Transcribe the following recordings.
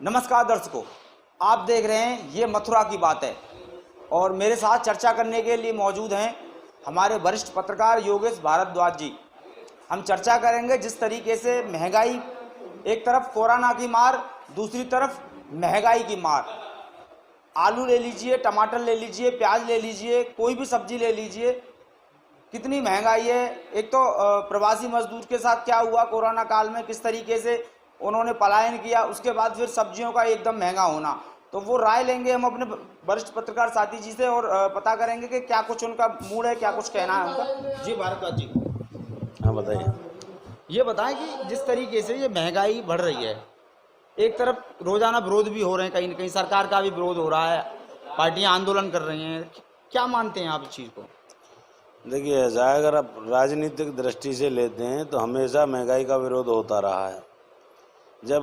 नमस्कार दर्शकों, आप देख रहे हैं ये मथुरा की बात है और मेरे साथ चर्चा करने के लिए मौजूद हैं हमारे वरिष्ठ पत्रकार योगेश भारद्वाज जी। हम चर्चा करेंगे जिस तरीके से महंगाई, एक तरफ कोरोना की मार, दूसरी तरफ महंगाई की मार। आलू ले लीजिए, टमाटर ले लीजिए, प्याज ले लीजिए, कोई भी सब्जी ले लीजिए, कितनी महंगाई है। एक तो प्रवासी मजदूर के साथ क्या हुआ कोरोना काल में, किस तरीके से उन्होंने पलायन किया, उसके बाद फिर सब्जियों का एकदम महंगा होना। तो वो राय लेंगे हम अपने वरिष्ठ पत्रकार साथी जी से और पता करेंगे कि क्या कुछ उनका मूड है, क्या कुछ कहना है उनका। जी भारद्वाज जी, हाँ बताइए। ये बताएं कि जिस तरीके से ये महंगाई बढ़ रही है, एक तरफ रोजाना विरोध भी हो रहे हैं, कहीं न कहीं सरकार का भी विरोध हो रहा है, पार्टियां आंदोलन कर रही हैं, क्या मानते हैं आप इस चीज़ को? देखिए, ऐसा है, अगर आप राजनीतिक दृष्टि से लेते हैं तो हमेशा महंगाई का विरोध होता रहा है। जब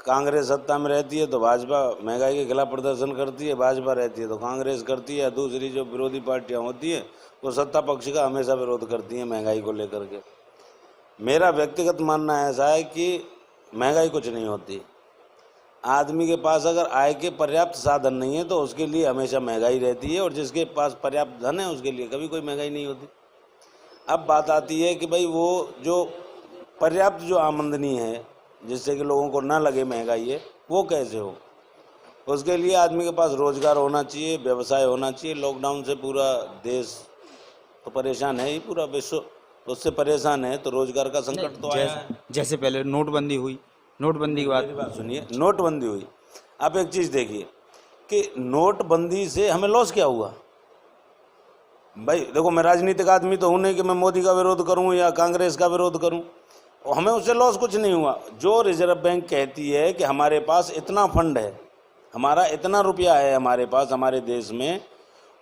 कांग्रेस सत्ता में रहती है तो भाजपा महंगाई के खिलाफ प्रदर्शन करती है, भाजपा रहती है तो कांग्रेस करती है, दूसरी जो विरोधी पार्टियां होती हैं वो सत्ता पक्ष का हमेशा विरोध करती हैं महंगाई को लेकर के। मेरा व्यक्तिगत मानना ऐसा है कि महंगाई कुछ नहीं होती। आदमी के पास अगर आय के पर्याप्त साधन नहीं है तो उसके लिए हमेशा महंगाई रहती है, और जिसके पास पर्याप्त धन है उसके लिए कभी कोई महंगाई नहीं होती। अब बात आती है कि भाई वो जो पर्याप्त जो आमदनी है जिससे कि लोगों को ना लगे महंगाई है, वो कैसे हो। उसके लिए आदमी के पास रोजगार होना चाहिए, व्यवसाय होना चाहिए। लॉकडाउन से पूरा देश तो परेशान है ही, पूरा विश्व उससे परेशान है, तो रोजगार का संकट तो आया है। जैसे पहले नोटबंदी हुई, नोटबंदी के बाद मेरी बात सुनिए, नोटबंदी हुई। आप एक चीज़ देखिए कि नोटबंदी से हमें लॉस क्या हुआ। भाई देखो, मैं राजनीतिक आदमी तो हूँ नहीं कि मैं मोदी का विरोध करूँ या कांग्रेस का विरोध करूँ, और हमें उससे लॉस कुछ नहीं हुआ। जो रिजर्व बैंक कहती है कि हमारे पास इतना फंड है, हमारा इतना रुपया है हमारे पास हमारे देश में,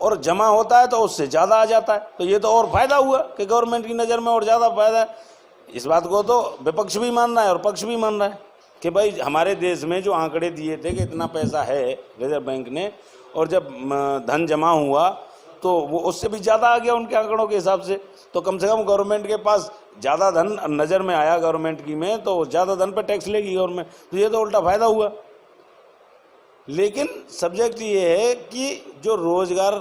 और जमा होता है तो उससे ज़्यादा आ जाता है, तो ये तो और फायदा हुआ कि गवर्नमेंट की नज़र में और ज़्यादा फायदा है। इस बात को तो विपक्ष भी मान रहा है और पक्ष भी मान रहा है कि भाई हमारे देश में जो आंकड़े दिए थे कि इतना पैसा है रिजर्व बैंक ने, और जब धन जमा हुआ तो वो उससे भी ज़्यादा आ गया उनके आंकड़ों के हिसाब से। तो कम से कम गवर्नमेंट के पास ज़्यादा धन नज़र में आया गवर्नमेंट की में, तो ज़्यादा धन पर टैक्स लेगी गवर्नमेंट, तो ये तो उल्टा फायदा हुआ। लेकिन सब्जेक्ट ये है कि जो रोजगार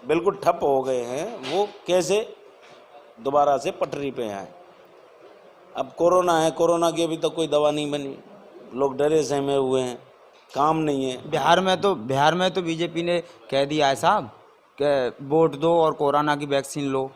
बिल्कुल ठप हो गए हैं वो कैसे दोबारा से पटरी पे आए। अब कोरोना है, कोरोना की अभी तक कोई दवा नहीं बनी, लोग डरे सहमे हुए हैं, काम नहीं है। बिहार में तो बीजेपी ने कह दिया है साहब कि वोट दो और कोरोना की वैक्सीन लो।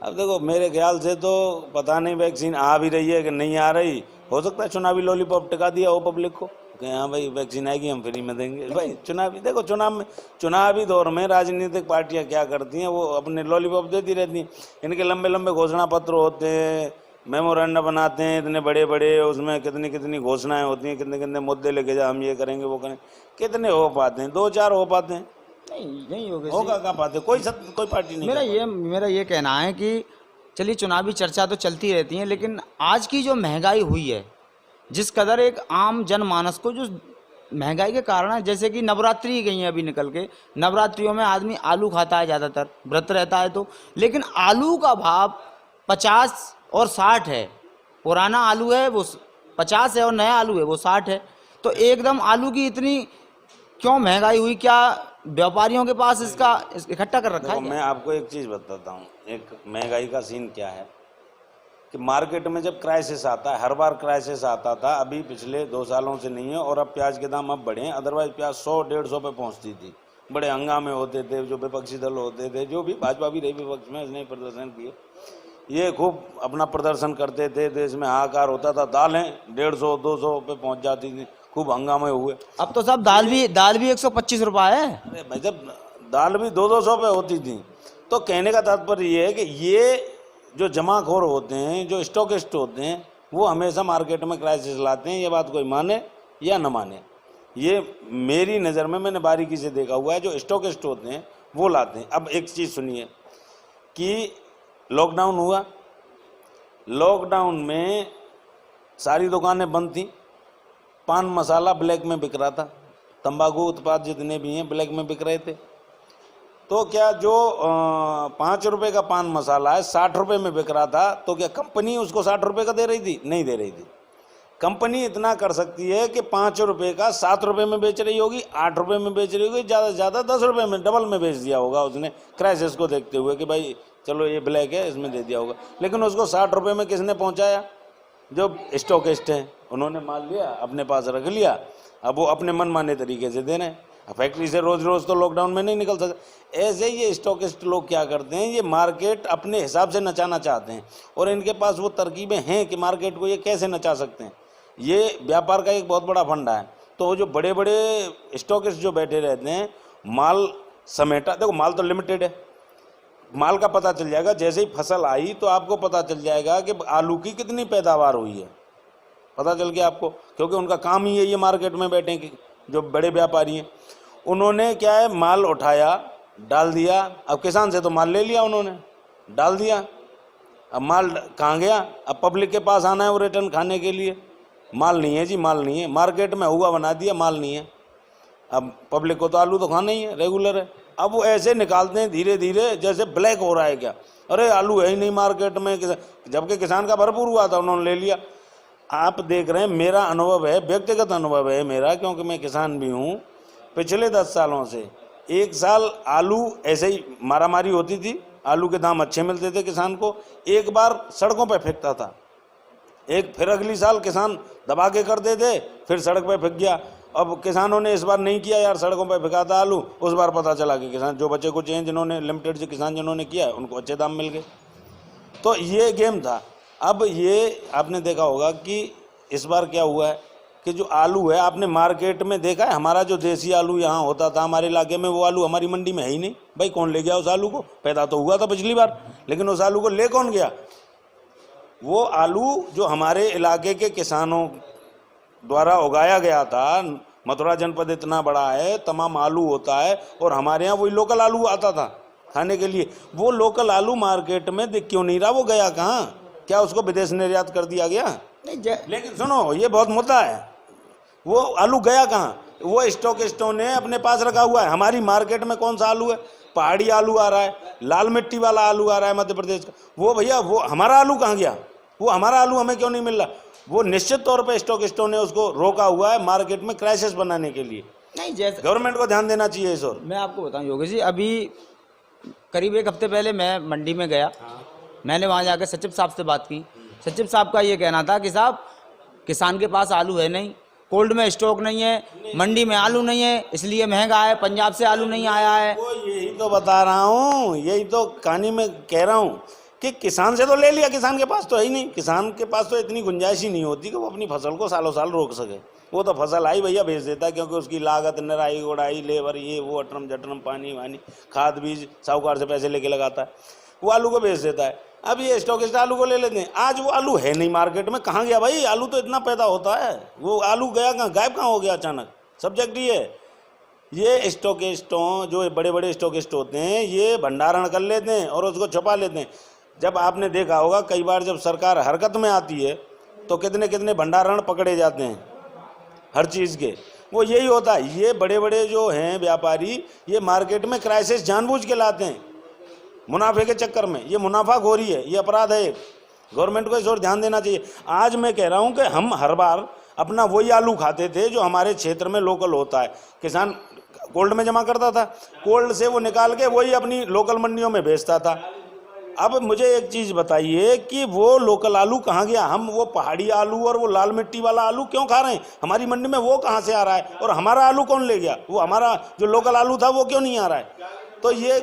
अब देखो, मेरे ख्याल से तो पता नहीं वैक्सीन आ भी रही है कि नहीं आ रही। हो सकता है चुनावी लॉलीपॉप टिका दिया हो पब्लिक को कि हाँ भाई वैक्सीन आएगी हम फ्री में देंगे। भाई चुनावी देखो, चुनावी दौर में राजनीतिक पार्टियां क्या करती हैं, वो अपने लॉलीपॉप देती रहती हैं। इनके लंबे लंबे घोषणा पत्र होते हैं, मेमोरेंडम बनाते हैं इतने बड़े बड़े, उसमें कितनी कितनी घोषणाएं होती हैं, कितने कितने मुद्दे लेके जा, हम ये करेंगे वो करेंगे। कितने हो पाते हैं? 2-4 हो पाते हैं? नहीं होगा क्या पाते? कोई पार्टी नहीं। मेरा ये कहना है कि चलिए चुनावी चर्चा तो चलती रहती है, लेकिन आज की जो महंगाई हुई है, जिस कदर एक आम जनमानस को जो महंगाई के कारण है, जैसे कि नवरात्रि गई है अभी निकल के, नवरात्रियों में आदमी आलू खाता है, ज़्यादातर व्रत रहता है तो, लेकिन आलू का भाव 50 और 60 है। पुराना आलू है वो 50 है और नया आलू है वो 60 है। तो एकदम आलू की इतनी क्यों महंगाई हुई? क्या व्यापारियों के पास इसका इकट्ठा कर रखा है? मैं आपको एक चीज़ बताता हूँ, एक महंगाई का सीन क्या है कि मार्केट में जब क्राइसिस आता है, हर बार क्राइसिस आता था, अभी पिछले 2 सालों से नहीं है, और अब प्याज के दाम अब बढ़े हैं। अदरवाइज प्याज 100-150 पे पहुंचती थी, बड़े हंगामे होते थे, जो विपक्षी दल होते थे, जो भी भाजपा भी रही विपक्ष में, इसने प्रदर्शन किए, ये खूब अपना प्रदर्शन करते थे, देश में हाहाकार होता था, दालें 150-200 पे पहुँच जाती थी, खूब हंगामे हुए। अब तो सब दाल भी 125 रुपये है। अरे भाई, जब दाल भी 200 पे होती थी, तो कहने का तात्पर्य ये है कि ये जो जमाखोर होते हैं, जो स्टॉकिस्ट होते हैं, वो हमेशा मार्केट में क्राइसिस लाते हैं। ये बात कोई माने या न माने, ये मेरी नज़र में मैंने बारीकी से देखा हुआ है, जो स्टॉकिस्ट होते हैं वो लाते हैं। अब एक चीज़ सुनिए कि लॉकडाउन हुआ, लॉकडाउन में सारी दुकानें बंद थी, पान मसाला ब्लैक में बिक रहा था, तंबाकू उत्पाद जितने भी हैं ब्लैक में बिक रहे थे। तो क्या जो 5 रुपये का पान मसाला है 60 रुपये में बिक रहा था, तो क्या कंपनी उसको 60 रुपये का दे रही थी? नहीं दे रही थी। कंपनी इतना कर सकती है कि 5 रुपए का 7 रुपए में बेच रही होगी, 8 रुपए में बेच रही होगी, ज़्यादा से ज़्यादा 10 रुपए में डबल में बेच दिया होगा उसने, क्राइसिस को देखते हुए कि भाई चलो ये ब्लैक है इसमें दे दिया होगा। लेकिन उसको 60 रुपए में किसने पहुंचाया? जो स्टॉकिस्ट हैं उन्होंने माल लिया अपने पास रख लिया, अब वो अपने मनमाने तरीके से दे रहे हैं। फैक्ट्री से रोज रोज तो लॉकडाउन में नहीं निकल सकते। ऐसे ही ये स्टॉकिस्ट लोग क्या करते हैं, ये मार्केट अपने हिसाब से नचाना चाहते हैं और इनके पास वो तरकीबें हैं कि मार्केट को ये कैसे नचा सकते हैं। ये व्यापार का एक बहुत बड़ा फंडा है। तो जो बड़े बड़े स्टॉकिस्ट जो बैठे रहते हैं, माल समेटा, देखो माल तो लिमिटेड है, माल का पता चल जाएगा जैसे ही फसल आई तो आपको पता चल जाएगा कि आलू की कितनी पैदावार हुई है, पता चल गया आपको, क्योंकि उनका काम ही है ये मार्केट में बैठे कि जो बड़े व्यापारी हैं। उन्होंने क्या है, माल उठाया डाल दिया, अब किसान से तो माल ले लिया उन्होंने, डाल दिया, अब माल कहाँ गया? अब पब्लिक के पास आना है वो रिटर्न खाने के लिए। माल नहीं है जी, माल नहीं है, मार्केट में हुआ बना दिया, माल नहीं है। अब पब्लिक को तो आलू तो खाना ही है, रेगुलर है। अब वो ऐसे निकालते हैं धीरे धीरे जैसे ब्लैक हो रहा है क्या, अरे आलू है ही नहीं मार्केट में, जबकि किसान का भरपूर हुआ था उन्होंने ले लिया। आप देख रहे हैं, मेरा अनुभव है, व्यक्तिगत अनुभव है मेरा, क्योंकि मैं किसान भी हूँ। पिछले 10 सालों से एक साल आलू ऐसे ही मारामारी होती थी, आलू के दाम अच्छे मिलते थे किसान को, एक बार सड़कों पर फेंकता था, फिर अगली साल किसान दबा के करते थे, फिर सड़क पे फेंक गया। अब किसानों ने इस बार नहीं किया यार, सड़कों पे फेंका था आलू, उस बार पता चला कि किसान जो बच्चे कुछ हैं जिन्होंने लिमिटेड से किसान जिन्होंने किया उनको अच्छे दाम मिल गए। तो ये गेम था। अब ये आपने देखा होगा कि इस बार क्या हुआ है कि जो आलू है, आपने मार्केट में देखा है, हमारा जो देसी आलू यहाँ होता था हमारे इलाके में, वो आलू हमारी मंडी में है ही नहीं। भाई कौन ले गया उस आलू को? पैदा तो हुआ था पिछली बार, लेकिन उस आलू को ले कौन गया? वो आलू जो हमारे इलाके के किसानों द्वारा उगाया गया था, मथुरा जनपद इतना बड़ा है, तमाम आलू होता है, और हमारे यहाँ वही लोकल आलू आता था खाने के लिए। वो लोकल आलू मार्केट में दिख क्यों नहीं रहा? वो गया कहाँ? क्या उसको विदेश निर्यात कर दिया गया? नहीं। लेकिन सुनो, ये बहुत मुद्दा है, वो आलू गया कहाँ? वो स्टॉकिस्टों ने अपने पास रखा हुआ है। हमारी मार्केट में कौन सा आलू है? पहाड़ी आलू आ रहा है, लाल मिट्टी वाला आलू आ रहा है मध्य प्रदेश का। वो भैया, वो हमारा आलू कहाँ गया? वो हमारा आलू हमें क्यों नहीं मिल रहा? वो निश्चित तौर पे स्टॉकिस्टों ने उसको रोका हुआ है मार्केट में क्राइसिस बनाने के लिए। नहीं, जैसे गवर्नमेंट को ध्यान देना चाहिए इस ओर। मैं आपको बताऊं योगेश जी, अभी करीब 1 हफ्ते पहले मैं मंडी में गया। मैंने वहाँ जाकर सचिव साहब से बात की। सचिव साहब का ये कहना था कि साहब किसान के पास आलू है नहीं, कोल्ड में स्टॉक नहीं है, मंडी में आलू नहीं है, इसलिए महंगा है, पंजाब से आलू नहीं आया है। वो यही तो बता रहा हूँ, यही तो कहानी में कह रहा हूँ कि किसान से तो ले लिया, किसान के पास तो है ही नहीं। किसान के पास तो इतनी गुंजाइश ही नहीं होती कि वो अपनी फसल को सालों साल रोक सके। वो तो फसल आई भैया भेज देता है, क्योंकि उसकी लागत, निराई गुड़ाई, लेबर, ये वो, अटरम जटरम, पानी वानी, खाद बीज साहूकार से पैसे लेके लगाता है, वो आलू को भेज देता है। अब ये स्टॉकिस्ट आलू को ले लेते हैं। आज वो आलू है नहीं मार्केट में, कहाँ गया भाई? आलू तो इतना पैदा होता है, वो आलू गया कहाँ, गायब कहाँ हो गया अचानक? सब्जेक्ट ये स्टॉकिस्टों, जो बड़े बड़े स्टॉकिस्ट होते हैं, ये भंडारण कर लेते हैं और उसको छुपा लेते हैं। जब आपने देखा होगा कई बार जब सरकार हरकत में आती है तो कितने कितने भंडारण पकड़े जाते हैं हर चीज़ के। वो यही होता है, ये बड़े बड़े जो हैं व्यापारी, ये मार्केट में क्राइसिस जानबूझ के लाते हैं मुनाफे के चक्कर में। ये मुनाफाखोरी है, ये अपराध है। गवर्नमेंट को इस ओर ध्यान देना चाहिए। आज मैं कह रहा हूँ कि हम हर बार अपना वही आलू खाते थे जो हमारे क्षेत्र में लोकल होता है। किसान कोल्ड में जमा करता था, कोल्ड से वो निकाल के वही अपनी लोकल मंडियों में बेचता था। अब मुझे एक चीज़ बताइए कि वो लोकल आलू कहाँ गया? हम वो पहाड़ी आलू और वो लाल मिट्टी वाला आलू क्यों खा रहे हैं? हमारी मंडी में वो कहाँ से आ रहा है? और हमारा आलू कौन ले गया? वो हमारा जो लोकल आलू था वो क्यों नहीं आ रहा है? तो ये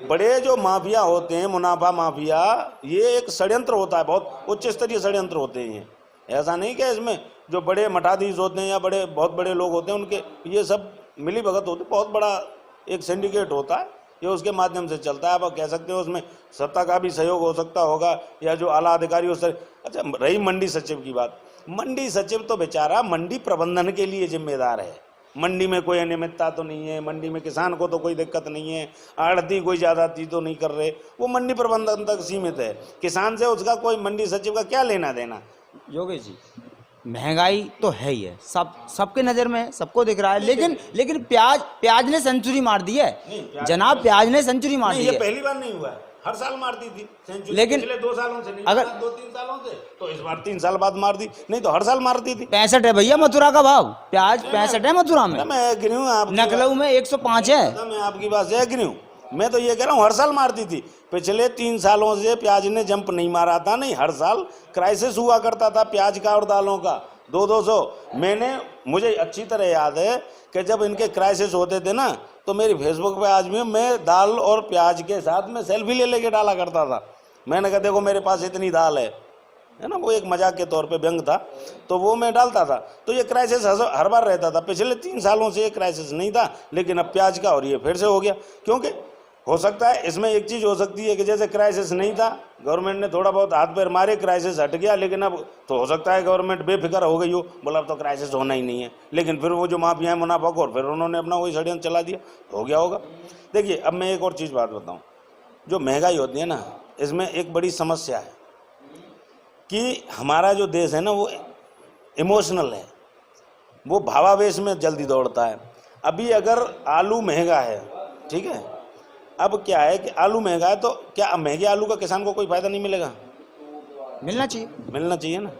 बड़े जो माफिया होते हैं, मुनाफा माफिया, ये एक षड्यंत्र होता है, बहुत उच्च स्तरीय षड्यंत्र होते हैं। ऐसा नहीं कि इसमें जो बड़े मठाधीश होते हैं या बहुत बड़े लोग होते हैं उनके ये सब मिली भगत होती, बहुत बड़ा एक सिंडिकेट होता है, ये उसके माध्यम से चलता है। आप कह सकते हो उसमें सत्ता का भी सहयोग हो सकता होगा, या जो आला अधिकारी हो सकते। अच्छा, रही मंडी सचिव की बात, मंडी सचिव तो बेचारा मंडी प्रबंधन के लिए जिम्मेदार है। मंडी में कोई अनियमितता तो नहीं है, मंडी में किसान को तो कोई दिक्कत नहीं है, आड़ती कोई ज्यादती तो नहीं कर रहे, वो मंडी प्रबंधन तक सीमित है। किसान से उसका कोई मंडी सचिव का क्या लेना देना? योगेश जी, महंगाई तो है ही है, सबके नज़र में है, सबको दिख रहा है, लेकिन प्याज ने सेंचुरी मार दी है जनाब, प्याज ने सेंचुरी मार दी है। ये पहली बार नहीं हुआ है। हर साल मारती थी सेंचुरी, लेकिन पिछले 2 सालों से नहीं, अगर 2-3 सालों से, तो इस बार 3 साल बाद मार दी, नहीं तो हर साल मारती थी। 65 है भैया मथुरा का भाव, प्याज 65 है मथुरा में, मैं एग्री हूँ आपकी नकलऊ में 105 है। बात, मैं आपकी बात से एग्री हूँ। मैं तो ये कह रहा हूँ हर साल मारती थी, पिछले 3 सालों से प्याज ने जंप नहीं मारा था, नहीं हर साल क्राइसिस हुआ करता था प्याज का और दालों का 200। मुझे अच्छी तरह याद है कि जब इनके क्राइसिस होते थे ना, तो मेरी फेसबुक पे आज भी मैं दाल और प्याज के साथ में सेल्फी ले लेके डाला करता था। मैंने कहा देखो मेरे पास इतनी दाल है ना, वो एक मजाक के तौर पे व्यंग था, तो वो मैं डालता था। तो ये क्राइसिस हर बार रहता था, पिछले 3 सालों से ये क्राइसिस नहीं था, लेकिन अब प्याज का और ये फिर से हो गया। क्योंकि हो सकता है इसमें एक चीज़ हो सकती है कि जैसे क्राइसिस नहीं था, गवर्नमेंट ने थोड़ा बहुत हाथ पैर मारे, क्राइसिस हट गया, लेकिन अब तो हो सकता है गवर्नमेंट बेफिक्र हो गई हो, बोला अब तो क्राइसिस होना ही नहीं है, लेकिन फिर वो जो माफिया है मुनाफाखोर, फिर उन्होंने अपना वही षड्यंत्र चला दिया, हो गया होगा। देखिए अब मैं एक और चीज़ बात बताऊँ, जो महंगाई होती है ना, इसमें एक बड़ी समस्या है कि हमारा जो देश है ना वो इमोशनल है, वो भावावेश में जल्दी दौड़ता है। अभी अगर आलू महंगा है, ठीक है, अब क्या है कि आलू महंगा है, तो क्या महंगे आलू का किसान को कोई फायदा नहीं मिलेगा? मिलना चाहिए, मिलना चाहिए ना।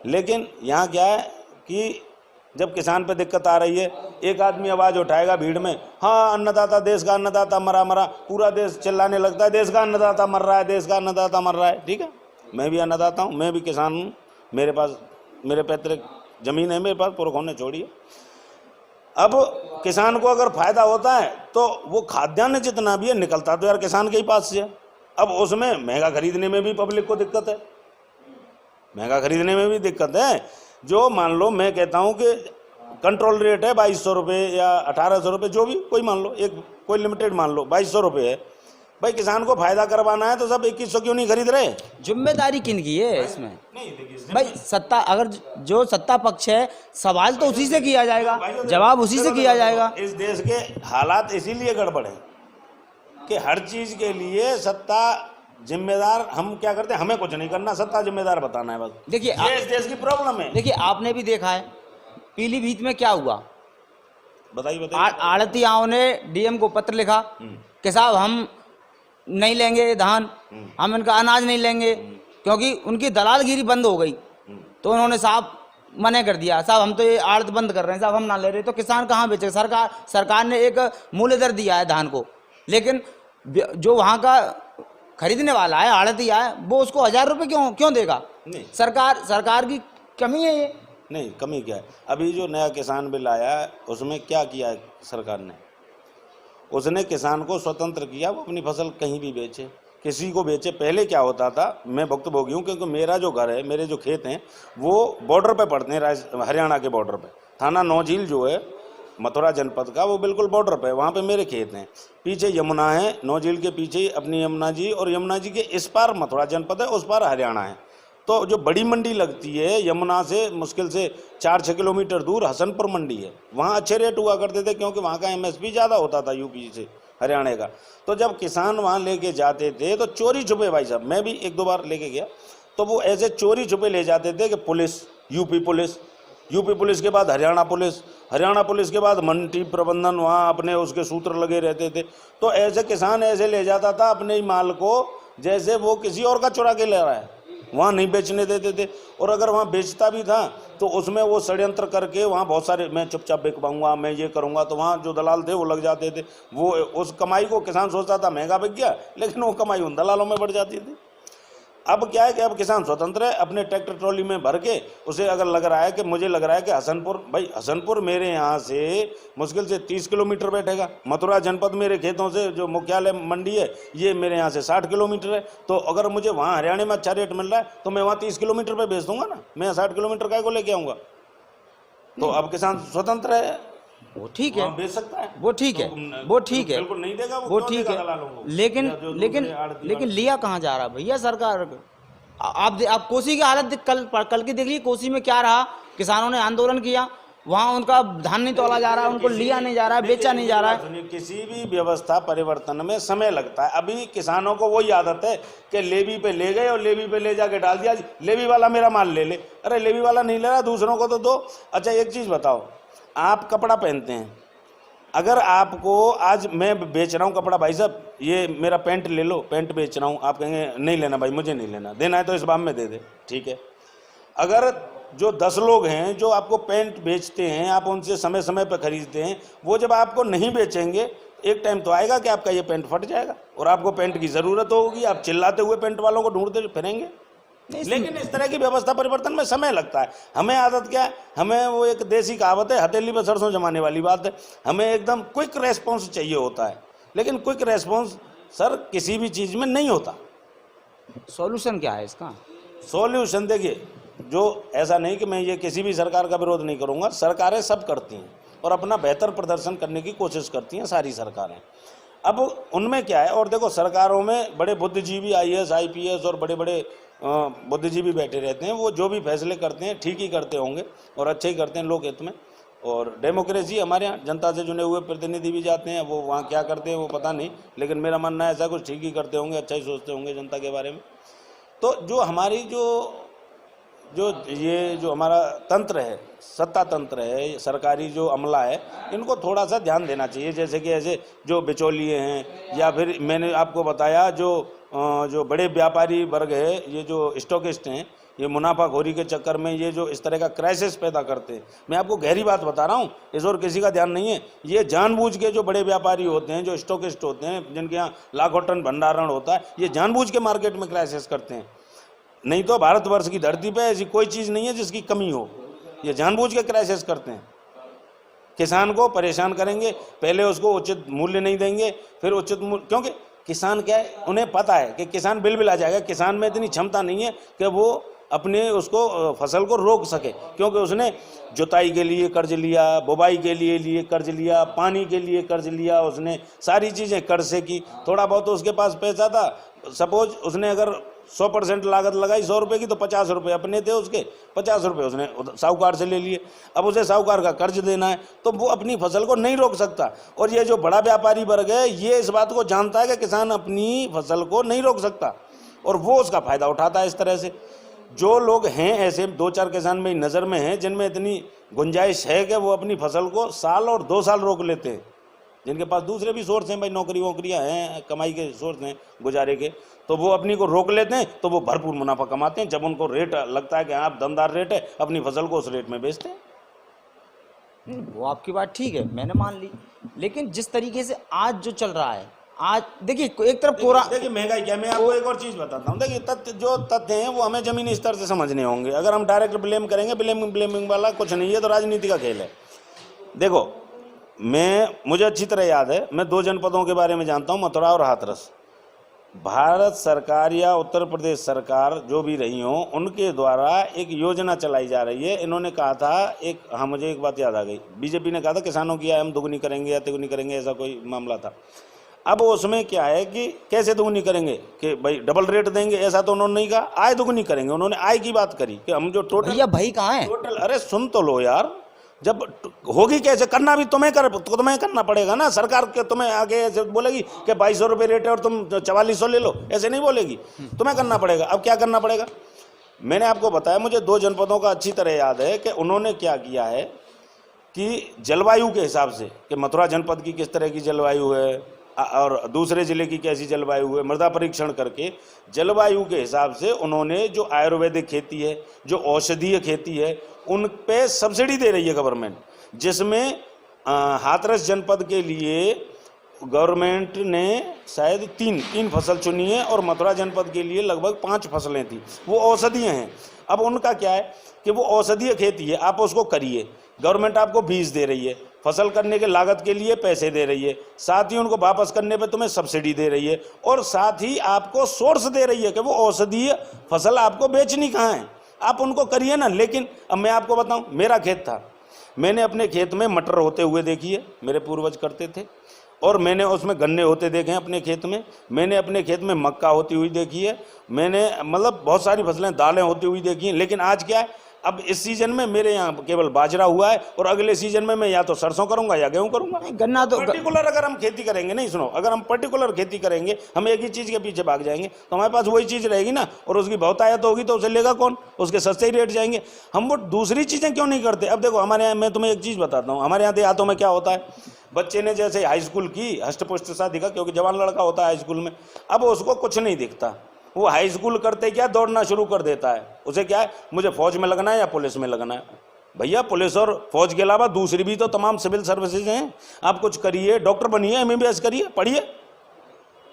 लेकिन यहाँ क्या है कि जब किसान पे दिक्कत आ रही है, एक आदमी आवाज़ उठाएगा भीड़ में, हाँ अन्नदाता, देश का अन्नदाता मरा मरा, पूरा देश चिल्लाने लगता है देश का अन्नदाता मर रहा है, देश का अन्नदाता मर रहा है। ठीक है, मैं भी अन्नदाता हूँ, मैं भी किसान हूँ, मेरे पास मेरे पैतृक जमीन है, मेरे पास पुरखों ने छोड़ी है। अब किसान को अगर फायदा होता है तो वो खाद्यान्न जितना भी है निकलता तो यार किसान के ही पास से है। अब उसमें महंगा खरीदने में भी पब्लिक को दिक्कत है, महंगा खरीदने में भी दिक्कत है। जो मान लो मैं कहता हूँ कि कंट्रोल रेट है 2200 रुपये या 1800 रुपये, जो भी कोई मान लो, एक कोई लिमिटेड मान लो 2200 रुपये है, भाई किसान को फायदा करवाना है तो सब 2100 क्यों नहीं खरीद रहे? जिम्मेदारी किन की है इसमें? नहीं देखिए भाई सत्ता, अगर जो सत्ता पक्ष है, सवाल तो उसी से किया जाएगा, जवाब उसी से किया जाएगा। इस देश के हालात इसीलिए गड़बड़ है कि हर चीज के लिए सत्ता जिम्मेदार, हम क्या करते हैं, हमें कुछ नहीं करना, सत्ता जिम्मेदार बताना है बस। देखिए ये इस देश की प्रॉब्लम है। देखिए आपने भी देखा है पीलीभीत में क्या हुआ, बताइए आड़तियाओं ने डीएम को पत्र लिखा कि साहब हम नहीं लेंगे धान, हम इनका अनाज नहीं लेंगे, क्योंकि उनकी दलालगिरी बंद हो गई। तो उन्होंने साहब मना कर दिया, साहब हम तो ये आड़त बंद कर रहे हैं, साहब हम ना ले रहे। तो किसान कहाँ बेचेगा? सरकार ने एक मूल्य दर दिया है धान को, लेकिन जो वहाँ का खरीदने वाला है, आड़तिया है, वो उसको 1000 रुपये क्यों देगा? सरकार की कमी है ये। नहीं, कमी क्या है? अभी जो नया किसान बिल आया है उसमें क्या किया है सरकार ने? उसने किसान को स्वतंत्र किया, वो अपनी फसल कहीं भी बेचे, किसी को बेचे। पहले क्या होता था, मैं भुक्तभोगी हूँ क्योंकि मेरा जो घर है, मेरे जो खेत हैं वो बॉर्डर पे पड़ते हैं, हरियाणा के बॉर्डर पे। थाना नौझील जो है मथुरा जनपद का, वो बिल्कुल बॉर्डर पे, वहाँ पे मेरे खेत हैं। पीछे यमुना है, नौझील के पीछे अपनी यमुना जी, और यमुना जी के इस पार मथुरा जनपद है, उस पार हरियाणा है। तो जो बड़ी मंडी लगती है यमुना से मुश्किल से 4-6 किलोमीटर दूर हसनपुर मंडी है, वहाँ अच्छे रेट हुआ करते थे क्योंकि वहाँ का एमएसपी ज़्यादा होता था यूपी से, हरियाणा का। तो जब किसान वहाँ लेके जाते थे तो चोरी छुपे, भाई साहब मैं भी 1-2 बार लेके गया, तो वो ऐसे चोरी छुपे ले जाते थे कि पुलिस, यूपी पुलिस के बाद हरियाणा पुलिस के बाद मंडी प्रबंधन, वहाँ अपने उसके सूत्र लगे रहते थे। तो ऐसे किसान ऐसे ले जाता था अपने ही माल को जैसे वो किसी और का चुरा के ले रहा है, वहाँ नहीं बेचने देते थे। और अगर वहाँ बेचता भी था तो उसमें वो षड्यंत्र करके वहाँ बहुत सारे, मैं चुपचाप बिकवाऊंगा, मैं ये करूँगा, तो वहाँ जो दलाल थे वो लग जाते थे। वो उस कमाई को किसान सोचता था महंगा बिक गया, लेकिन वो कमाई उन दलालों में बढ़ जाती थी। अब क्या है कि अब किसान स्वतंत्र है, अपने ट्रैक्टर ट्रॉली में भर के, उसे अगर लग रहा है कि मुझे लग रहा है कि हसनपुर, भाई हसनपुर मेरे यहाँ से मुश्किल से 30 किलोमीटर बैठेगा, मथुरा जनपद मेरे खेतों से जो मुख्यालय मंडी है ये मेरे यहाँ से 60 किलोमीटर है। तो अगर मुझे वहाँ हरियाणा में अच्छा रेट मिल रहा है तो मैं वहाँ 30 किलोमीटर पर बेच दूंगा ना, मैं 60 किलोमीटर काय को लेके आऊँगा। तो अब किसान स्वतंत्र है, वो ठीक है, बेच सकता है, वो ठीक है, वो ठीक है, बिल्कुल नहीं देगा वो ठीक है। लेकिन लिया कहाँ जा रहा भैया सरकार? आप कोसी की हालत कल की देख ली, कोसी में क्या रहा, किसानों ने आंदोलन किया, वहाँ उनका धान नहीं तोला जा रहा है, उनको लिया नहीं जा रहा है, बेचा नहीं जा रहा है। किसी भी व्यवस्था परिवर्तन में समय लगता है। अभी किसानों को वही आदत है कि लेवी पे ले गए और लेवी पे ले जाके डाल दिया, लेवी वाला मेरा माल ले ले। अरे लेवी वाला नहीं ले रहा, दूसरों को तो दो। अच्छा एक चीज बताओ, आप कपड़ा पहनते हैं, अगर आपको आज मैं बेच रहा हूँ कपड़ा, भाई साहब ये मेरा पैंट ले लो, पैंट बेच रहा हूँ, आप कहेंगे नहीं लेना भाई, मुझे नहीं लेना, देना है तो इस बाम में दे दे, ठीक है। अगर जो 10 लोग हैं जो आपको पैंट बेचते हैं, आप उनसे समय समय पर खरीदते हैं, वो जब आपको नहीं बेचेंगे, एक टाइम तो आएगा कि आपका ये पैंट फट जाएगा और आपको पैंट की ज़रूरत होगी, आप चिल्लाते हुए पैंट वालों को ढूंढते फिरेंगे। लेकिन इस तरह की व्यवस्था परिवर्तन में समय लगता है। हमें आदत क्या है, हमें वो एक देसी कहावत है, हथेली पर सरसों जमाने वाली बात है, हमें एकदम क्विक रेस्पॉन्स चाहिए होता है। लेकिन क्विक रेस्पॉन्स सर किसी भी चीज़ में नहीं होता। सॉल्यूशन क्या है इसका? सॉल्यूशन देखिए, जो ऐसा नहीं कि मैं ये किसी भी सरकार का विरोध नहीं करूँगा, सरकारें सब करती हैं और अपना बेहतर प्रदर्शन करने की कोशिश करती हैं सारी सरकारें। अब उनमें क्या है, और देखो सरकारों में बड़े बुद्धिजीवी IAS IPS और बड़े बड़े बुद्धिजीवी बैठे रहते हैं, वो जो भी फैसले करते हैं ठीक ही करते होंगे और अच्छे ही करते हैं लोक हित में। और डेमोक्रेसी हमारे यहाँ जनता से चुने हुए प्रतिनिधि भी जाते हैं, वो वहाँ क्या करते हैं वो पता नहीं, लेकिन मेरा मानना है ऐसा कुछ ठीक ही करते होंगे, अच्छा ही सोचते होंगे जनता के बारे में। तो जो हमारी जो हमारा तंत्र है, सत्ता तंत्र है, सरकारी जो अमला है, इनको थोड़ा सा ध्यान देना चाहिए। जैसे कि ऐसे जो बिचौलिए हैं, या फिर मैंने आपको बताया जो बड़े व्यापारी वर्ग है, ये जो स्टॉकिस्ट हैं, ये मुनाफाखोरी के चक्कर में ये जो इस तरह का क्राइसिस पैदा करते हैं। मैं आपको गहरी बात बता रहा हूँ, इस और किसी का ध्यान नहीं है। ये जानबूझ के जो बड़े व्यापारी होते हैं, जो स्टॉकिस्ट होते हैं, जिनके यहाँ लाखों टन भंडारण होता है, ये जानबूझ के मार्केट में क्राइसिस करते हैं। नहीं तो भारतवर्ष की धरती पे ऐसी कोई चीज़ नहीं है जिसकी कमी हो, ये जानबूझ के क्राइसिस करते हैं। किसान को परेशान करेंगे, पहले उसको उचित मूल्य नहीं देंगे, फिर उचित मूल्य, क्योंकि किसान क्या है, उन्हें पता है कि किसान बिल आ जाएगा। किसान में इतनी क्षमता नहीं है कि वो अपने उसको फसल को रोक सके, क्योंकि उसने जुताई के लिए कर्ज लिया, बुवाई के लिए कर्ज लिया, पानी के लिए कर्ज लिया, उसने सारी चीज़ें कर्ज से की। थोड़ा बहुत तो उसके पास पैसा था, सपोज उसने अगर 100% लागत लगाई 100 रुपये की, तो 50 रुपये अपने थे उसके, 50 रुपये उसने साहूकार से ले लिए। अब उसे साहूकार का कर्ज देना है, तो वो अपनी फसल को नहीं रोक सकता। और ये जो बड़ा व्यापारी वर्ग है, ये इस बात को जानता है कि किसान अपनी फसल को नहीं रोक सकता, और वो उसका फ़ायदा उठाता है। इस तरह से जो लोग हैं ऐसे 2-4 किसान मेरी नज़र में हैं जिनमें इतनी गुंजाइश है कि वो अपनी फसल को साल और 2 साल रोक लेते हैं, जिनके पास दूसरे भी सोर्स हैं, भाई नौकरी वोकरियाँ हैं, कमाई के सोर्स हैं गुजारे के, तो वो अपनी को रोक लेते हैं, तो वो भरपूर मुनाफा कमाते हैं। जब उनको रेट लगता है कि हाँ दमदार रेट है, अपनी फसल को उस रेट में बेचते हैं। वो आपकी बात ठीक है, मैंने मान ली, लेकिन जिस तरीके से आज जो चल रहा है, आज देखिए एक तरफ कोरा, देखिए महंगाई क्या, मैं आपको एक और चीज़ बताता हूँ। देखिए तथ्य हैं वो हमें जमीनी स्तर से समझने होंगे। अगर हम डायरेक्ट ब्लेम करेंगे, ब्लेमिंग वाला कुछ नहीं है, तो राजनीति का खेल है। देखो मुझे अच्छी तरह याद है, मैं 2 जनपदों के बारे में जानता हूँ, मथुरा और हाथरस। भारत सरकार या उत्तर प्रदेश सरकार जो भी रही हो, उनके द्वारा एक योजना चलाई जा रही है। इन्होंने कहा था मुझे एक बात याद आ गई, बीजेपी ने कहा था किसानों की आय हम दुगुनी करेंगे या तिगुनी करेंगे, ऐसा कोई मामला था। अब उसमें क्या है कि कैसे दुगुनी करेंगे, कि भाई डबल रेट देंगे, ऐसा तो उन्होंने नहीं कहा। आय दुगुनी करेंगे, उन्होंने आय की बात करी कि हम जो टोटल, भैया भाई कहाँ है टोटल, अरे सुन तो लो यार, जब होगी कैसे, करना भी तुम्हें करना पड़ेगा ना। सरकार के तुम्हें आगे ऐसे बोलेगी कि 2200 रुपये रेट है और तुम 4400 ले लो, ऐसे नहीं बोलेगी, तुम्हें करना पड़ेगा। अब क्या करना पड़ेगा, मैंने आपको बताया, मुझे 2 जनपदों का अच्छी तरह याद है कि उन्होंने क्या किया है कि जलवायु के हिसाब से, कि मथुरा जनपद की किस तरह की जलवायु है और दूसरे ज़िले की कैसी जलवायु है, मृदा परीक्षण करके जलवायु के हिसाब से उन्होंने जो आयुर्वेदिक खेती है, जो औषधीय खेती है, उन पे सब्सिडी दे रही है गवर्नमेंट। जिसमें हाथरस जनपद के लिए गवर्नमेंट ने शायद 3 फसल चुनी है, और मथुरा जनपद के लिए लगभग 5 फसलें थी, वो औषधीय हैं। अब उनका क्या है कि वो औषधीय खेती है, आप उसको करिए, गवर्नमेंट आपको बीज दे रही है, फसल करने के लागत के लिए पैसे दे रही है, साथ ही उनको वापस करने पे तुम्हें सब्सिडी दे रही है, और साथ ही आपको सोर्स दे रही है कि वो औषधीय फसल आपको बेचनी कहाँ है, आप उनको करिए ना। लेकिन अब मैं आपको बताऊं, मेरा खेत था, मैंने अपने खेत में मटर होते हुए देखी है, मेरे पूर्वज करते थे, और मैंने उसमें गन्ने होते देखे हैं अपने खेत में, मैंने अपने खेत में मक्का होती हुई देखी है, मैंने मतलब बहुत सारी फसलें, दालें होती हुई देखी हैं। लेकिन आज क्या है, अब इस सीजन में मेरे यहाँ केवल बाजरा हुआ है, और अगले सीजन में मैं या तो सरसों करूंगा या गेहूं करूंगा। गन्ना तो पर्टिकुलर अगर हम खेती करेंगे, नहीं सुनो, अगर हम पर्टिकुलर खेती करेंगे, हम एक ही चीज़ के पीछे भाग जाएंगे, तो हमारे पास वही चीज़ रहेगी ना, और उसकी बहुतायत होगी तो उसे लेगा कौन, उसके सस्ते ही रेट जाएंगे। हम वो दूसरी चीज़ें क्यों नहीं करते। अब देखो हमारे यहाँ, मैं तुम्हें एक चीज़ बताता हूँ, हमारे यहाँ देहातों में क्या होता है, बच्चे ने जैसे हाई स्कूल की हष्ट पुष्ट सा दिखा, क्योंकि जवान लड़का होता है हाई स्कूल में, अब उसको कुछ नहीं दिखता, वो हाई स्कूल करते क्या दौड़ना शुरू कर देता है। उसे क्या है, मुझे फौज में लगना है या पुलिस में लगना है। भैया पुलिस और फौज के अलावा दूसरी भी तो तमाम सिविल सर्विसेज हैं, आप कुछ करिए, डॉक्टर बनिए, MBBS करिए, पढ़िए,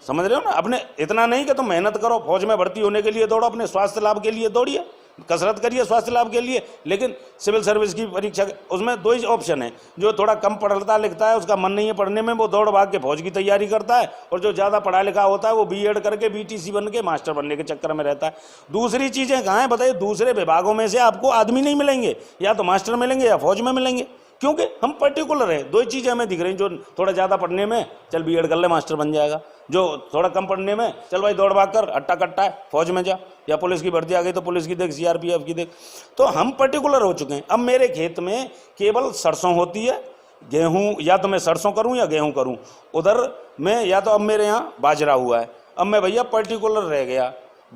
समझ रहे हो ना। अपने इतना नहीं कि तुम मेहनत करो, फौज में भर्ती होने के लिए दौड़ो, अपने स्वास्थ्य लाभ के लिए दौड़िए, कसरत करिए स्वास्थ्य लाभ के लिए। लेकिन सिविल सर्विस की परीक्षा उसमें दो ही ऑप्शन है, जो थोड़ा कम पढ़ता लिखता है, उसका मन नहीं है पढ़ने में, वो दौड़ भाग के फौज की तैयारी करता है, और जो ज़्यादा पढ़ा लिखा होता है वो BEd करके BTC बन के मास्टर बनने के चक्कर में रहता है। दूसरी चीज़ें कहाँ हैं बताइए, दूसरे विभागों में से आपको आदमी नहीं मिलेंगे, या तो मास्टर मिलेंगे या फौज में मिलेंगे, क्योंकि हम पर्टिकुलर हैं। दो ही चीज़ें हमें दिख रही हैं, जो थोड़ा ज़्यादा पढ़ने में चल BEd कर ले मास्टर बन जाएगा, जो थोड़ा कम पढ़ने में चल भाई दौड़ भाग कर अट्टा कट्टा है फौज में जा, या पुलिस की भर्ती आ गई तो पुलिस की देख, CRPF की देख। तो हम पर्टिकुलर हो चुके हैं। अब मेरे खेत में केवल सरसों होती है, गेहूँ, या तो मैं सरसों करूँ या गेहूँ करूँ, उधर मैं या तो अब मेरे यहाँ बाजरा हुआ है, अब मैं भैया पर्टिकुलर रह गया।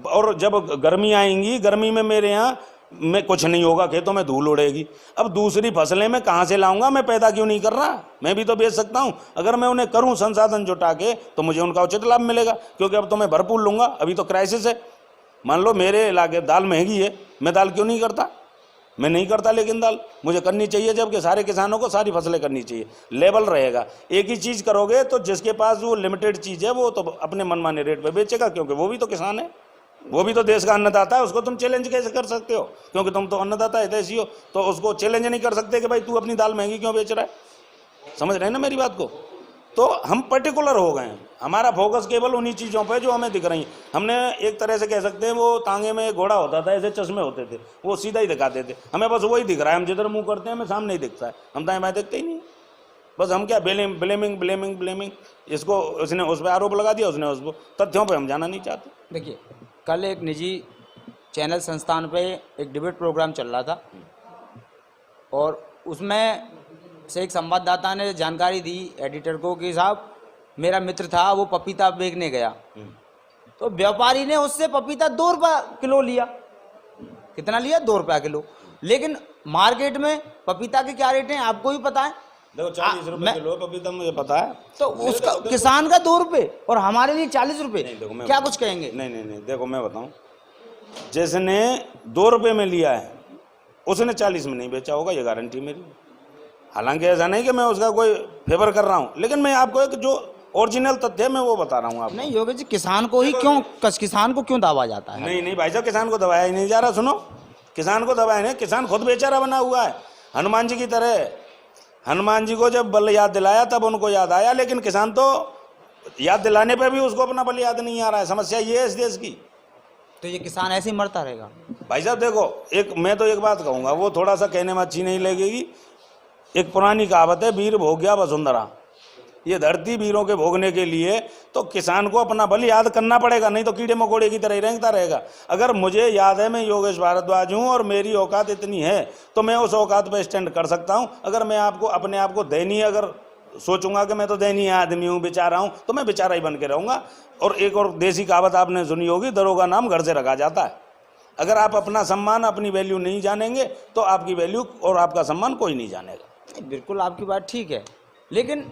और जब गर्मी आएंगी, गर्मी में मेरे यहाँ में कुछ नहीं होगा, खेतों में धूल उड़ेगी। अब दूसरी फसलें मैं कहाँ से लाऊंगा, मैं पैदा क्यों नहीं कर रहा, मैं भी तो बेच सकता हूँ। अगर मैं उन्हें करूँ संसाधन जुटा के तो मुझे उनका उचित लाभ मिलेगा, क्योंकि अब तो मैं भरपूर लूँगा, अभी तो क्राइसिस है। मान लो मेरे इलाके दाल महंगी है, मैं दाल क्यों नहीं करता, मैं नहीं करता, लेकिन दाल मुझे करनी चाहिए, जबकि सारे किसानों को सारी फसलें करनी चाहिए, लेवल रहेगा। एक ही चीज़ करोगे तो जिसके पास वो लिमिटेड चीज़ है वो तो अपने मनमाने रेट पर बेचेगा, क्योंकि वो भी तो किसान है, वो भी तो देश का अन्नदाता है। उसको तुम चैलेंज कैसे कर सकते हो, क्योंकि तुम तो अन्नदाता हितैषी हो, तो उसको चैलेंज नहीं कर सकते कि भाई तू अपनी दाल महंगी क्यों बेच रहा है। समझ रहे हैं ना मेरी बात को। तो हम पर्टिकुलर हो गए हैं, हमारा फोकस केवल उन्हीं चीज़ों पे जो हमें दिख रही हैं। हमने एक तरह से कह सकते हैं, वो टांगे में घोड़ा होता था, ऐसे चश्मे होते थे, वो सीधा ही दिखाते थे, हमें बस वही दिख रहा है। हम जिधर मुंह करते हैं हमें सामने ही दिखता है, हम दाएं बाएं देखते ही नहीं। बस हम क्या ब्लेमिंग, इसको उसने उस पर आरोप लगा दिया, उसने उसको, तथ्यों पर हम जाना नहीं चाहते। देखिए, कल एक निजी चैनल संस्थान पे एक डिबेट प्रोग्राम चल रहा था, और उसमें से एक संवाददाता ने जानकारी दी एडिटर को कि साहब मेरा मित्र था, वो पपीता बेचने गया, तो व्यापारी ने उससे पपीता 2 रुपये किलो लिया। कितना लिया? 2 रुपये किलो। लेकिन मार्केट में पपीता के क्या रेट हैं आपको भी पता है। देखो 40 रुपये किलो पपीता, मुझे पता है। तो उसका किसान का 2 रुपये और हमारे लिए 40 रुपये, क्या कुछ कहेंगे? नहीं, देखो मैं बताऊं, जिसने 2 रुपये में लिया है उसने 40 में नहीं बेचा होगा, ये गारंटी मेरी। हालांकि ऐसा नहीं कि मैं उसका कोई फेवर कर रहा हूँ, लेकिन मैं आपको एक जो ओरिजिनल तथ्य है मैं वो बता रहा हूँ आपको। नहीं योगेश जी, किसान को ही क्यों, किसान को क्यों दबाया जाता है? नहीं भाई साहब, किसान को दबाया ही नहीं जा रहा। सुनो, किसान को दबाया नहीं, किसान खुद बेचारा बना हुआ है, हनुमान जी की तरह। हनुमान जी को जब बल याद दिलाया तब उनको याद आया, लेकिन किसान तो याद दिलाने पे भी उसको अपना बल याद नहीं आ रहा है। समस्या ये है इस देश की। तो ये किसान ऐसे ही मरता रहेगा? भाई साहब देखो, मैं तो एक बात कहूँगा, वो थोड़ा सा कहने में अच्छी नहीं लगेगी। एक पुरानी कहावत है, वीर भोग्या वसुंधरा। ये धरती वीरों के भोगने के लिए तो किसान को अपना बल याद करना पड़ेगा, नहीं तो कीड़े मकोड़े की तरह ही रेंगता रहेगा। अगर मुझे याद है मैं योगेश भारद्वाज हूँ और मेरी औकात इतनी है तो मैं उस औकात पर स्टैंड कर सकता हूँ। अगर मैं आपको अपने आप को दयनीय अगर सोचूंगा कि मैं तो दयनीय आदमी हूँ, बेचारा हूँ, तो मैं बेचारा ही बन के रहूँगा। और एक और देसी कहावत आपने सुनी होगी, दरोगा नाम घर से रखा जाता है। अगर आप अपना सम्मान, अपनी वैल्यू नहीं जानेंगे तो आपकी वैल्यू और आपका सम्मान कोई नहीं जानेगा। बिल्कुल आपकी बात ठीक है, लेकिन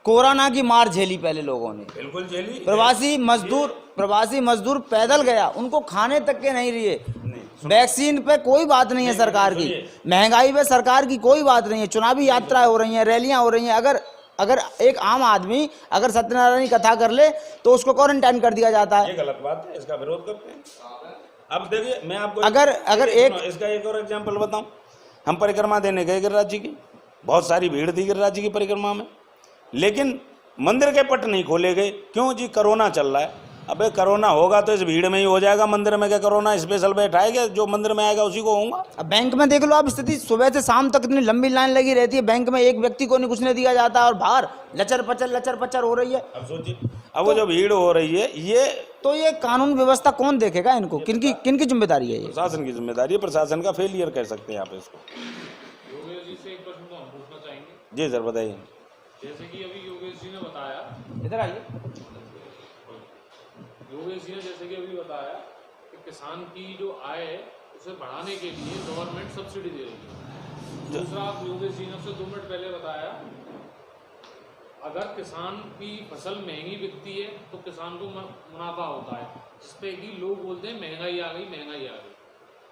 कोरोना की मार झेली पहले लोगों ने, बिल्कुल झेली। प्रवासी मजदूर पैदल गया, उनको खाने तक के नहीं लिए। वैक्सीन पे कोई बात नहीं है सरकार की, महंगाई पे सरकार की कोई बात नहीं है, चुनावी यात्राएं हो रही हैं, रैलियां हो रही हैं। अगर एक आम आदमी अगर सत्यनारायण की कथा कर ले तो उसको क्वारंटाइन कर दिया जाता है। ये गलत बात है, इसका विरोध करते हैं। अब देखिए मैं आपको अगर इसका एक और एग्जाम्पल बताऊं। हम परिक्रमा देने गए गिरिराज जी की, बहुत सारी भीड़ थी गिरिराज जी की परिक्रमा में, लेकिन मंदिर के पट नहीं खोले गए। क्यों जी? कोरोना चल रहा है। अबे कोरोना होगा तो इस भीड़ में ही हो जाएगा, मंदिर में क्या कोरोना स्पेशल बैठा है क्या? जो मंदिर में आएगा उसी को होगा। अब बैंक में देख लो आप स्थिति, सुबह से शाम तक इतनी लंबी लाइन लगी रहती है बैंक में, एक व्यक्ति को नहीं कुछ नहीं दिया जाता और बाहर लचर पचर हो रही है। अब सोचिए, अब वो जो भीड़ हो रही है ये कानून व्यवस्था कौन देखेगा इनको? किनकी जिम्मेदारी है ये? प्रशासन की जिम्मेदारी है, प्रशासन का फेलियर कह सकते हैं आप इसको। योगेश जी से एक प्रश्न तो हम पूछना चाहेंगे। जी सर बताइए। जैसे कि अभी योगेश जी ने बताया, इधर आइए। योगेश जी ने जैसे कि अभी बताया कि किसान की जो आय है उसे बढ़ाने के लिए गवर्नमेंट सब्सिडी दे रही है। दूसरा, आप योगेश जी ने उससे 2 मिनट पहले बताया अगर किसान की फसल महंगी बिकती है तो किसान को मुनाफा होता है, जिसपे कि लोग बोलते हैं महंगाई आ गई, महंगाई आ गई।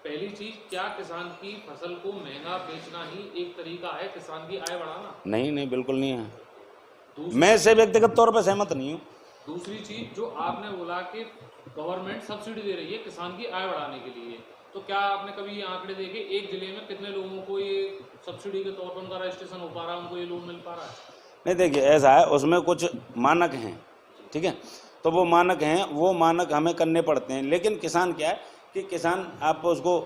पहली चीज, क्या किसान की फसल को महंगा बेचना ही एक तरीका है किसान की आय बढ़ाना? नहीं नहीं, बिल्कुल नहीं है। मैं इससे व्यक्तिगत तौर पर सहमत नहीं हूँ। दूसरी चीज, जो आपने बोला कि गवर्नमेंट सब्सिडी दे रही है किसान की आय बढ़ाने के लिए, तो क्या आपने कभी ये आंकड़े देखे एक जिले में कितने लोगों को ये सब्सिडी के तौर पर उनका रजिस्ट्रेशन हो पा रहा है, उनको ये लोन मिल पा रहा है? नहीं, देखिए ऐसा है, उसमें कुछ मानक हैं, ठीक है, तो वो मानक हैं, वो मानक हमें करने पड़ते हैं। लेकिन किसान क्या है कि किसान, आप उसको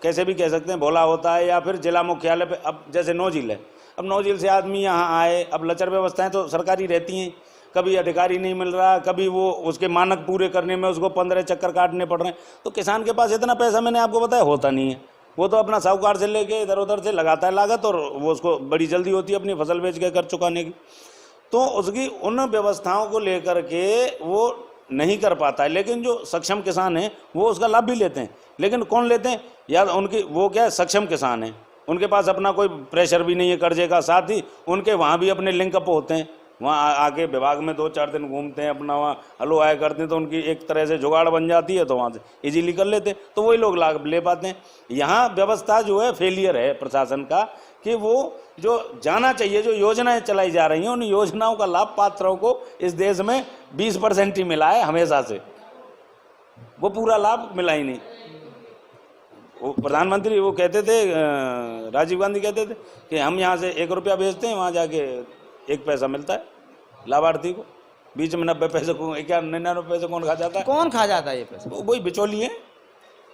कैसे भी कह सकते हैं, भोला होता है, या फिर जिला मुख्यालय पे, अब जैसे 9 झील है, अब 9 झील से आदमी यहाँ आए, अब लचर व्यवस्थाएं तो सरकारी रहती हैं, कभी अधिकारी नहीं मिल रहा, कभी वो उसके मानक पूरे करने में उसको 15 चक्कर काटने पड़ रहे हैं। तो किसान के पास इतना पैसा, मैंने आपको बताया, होता नहीं है। वो तो अपना साहूकार से लेके इधर उधर से लगाता है लागत, और वो उसको बड़ी जल्दी होती है अपनी फसल बेच के कर चुकाने की, तो उसकी उन व्यवस्थाओं को लेकर के वो नहीं कर पाता है। लेकिन जो सक्षम किसान हैं वो उसका लाभ भी लेते हैं। लेकिन कौन लेते हैं? या उनकी, वो क्या है, सक्षम किसान हैं, उनके पास अपना कोई प्रेशर भी नहीं है कर्जे का, साथ ही उनके वहाँ भी अपने लिंकअप होते हैं, वहाँ आके विभाग में 2-4 दिन घूमते हैं, अपना वहाँ हलो आया करते हैं, तो उनकी एक तरह से जुगाड़ बन जाती है, तो वहाँ से इजीली कर लेते हैं, तो वही लोग लाभ ले पाते हैं। यहाँ व्यवस्था जो है फेलियर है प्रशासन का, कि वो जो जाना चाहिए, जो योजनाएं चलाई जा रही हैं, उन योजनाओं का लाभ पात्रों को इस देश में 20% ही मिला है हमेशा से, वो पूरा लाभ मिला ही नहीं। वो प्रधानमंत्री वो कहते थे, राजीव गांधी कहते थे कि हम यहाँ से 1 रुपया भेजते हैं, वहाँ जाके 1 पैसा मिलता है लाभार्थी को, बीच में 90 पैसे को, 99 पैसे कौन खा जाता है? कौन खा जाता है ये पैसा? वही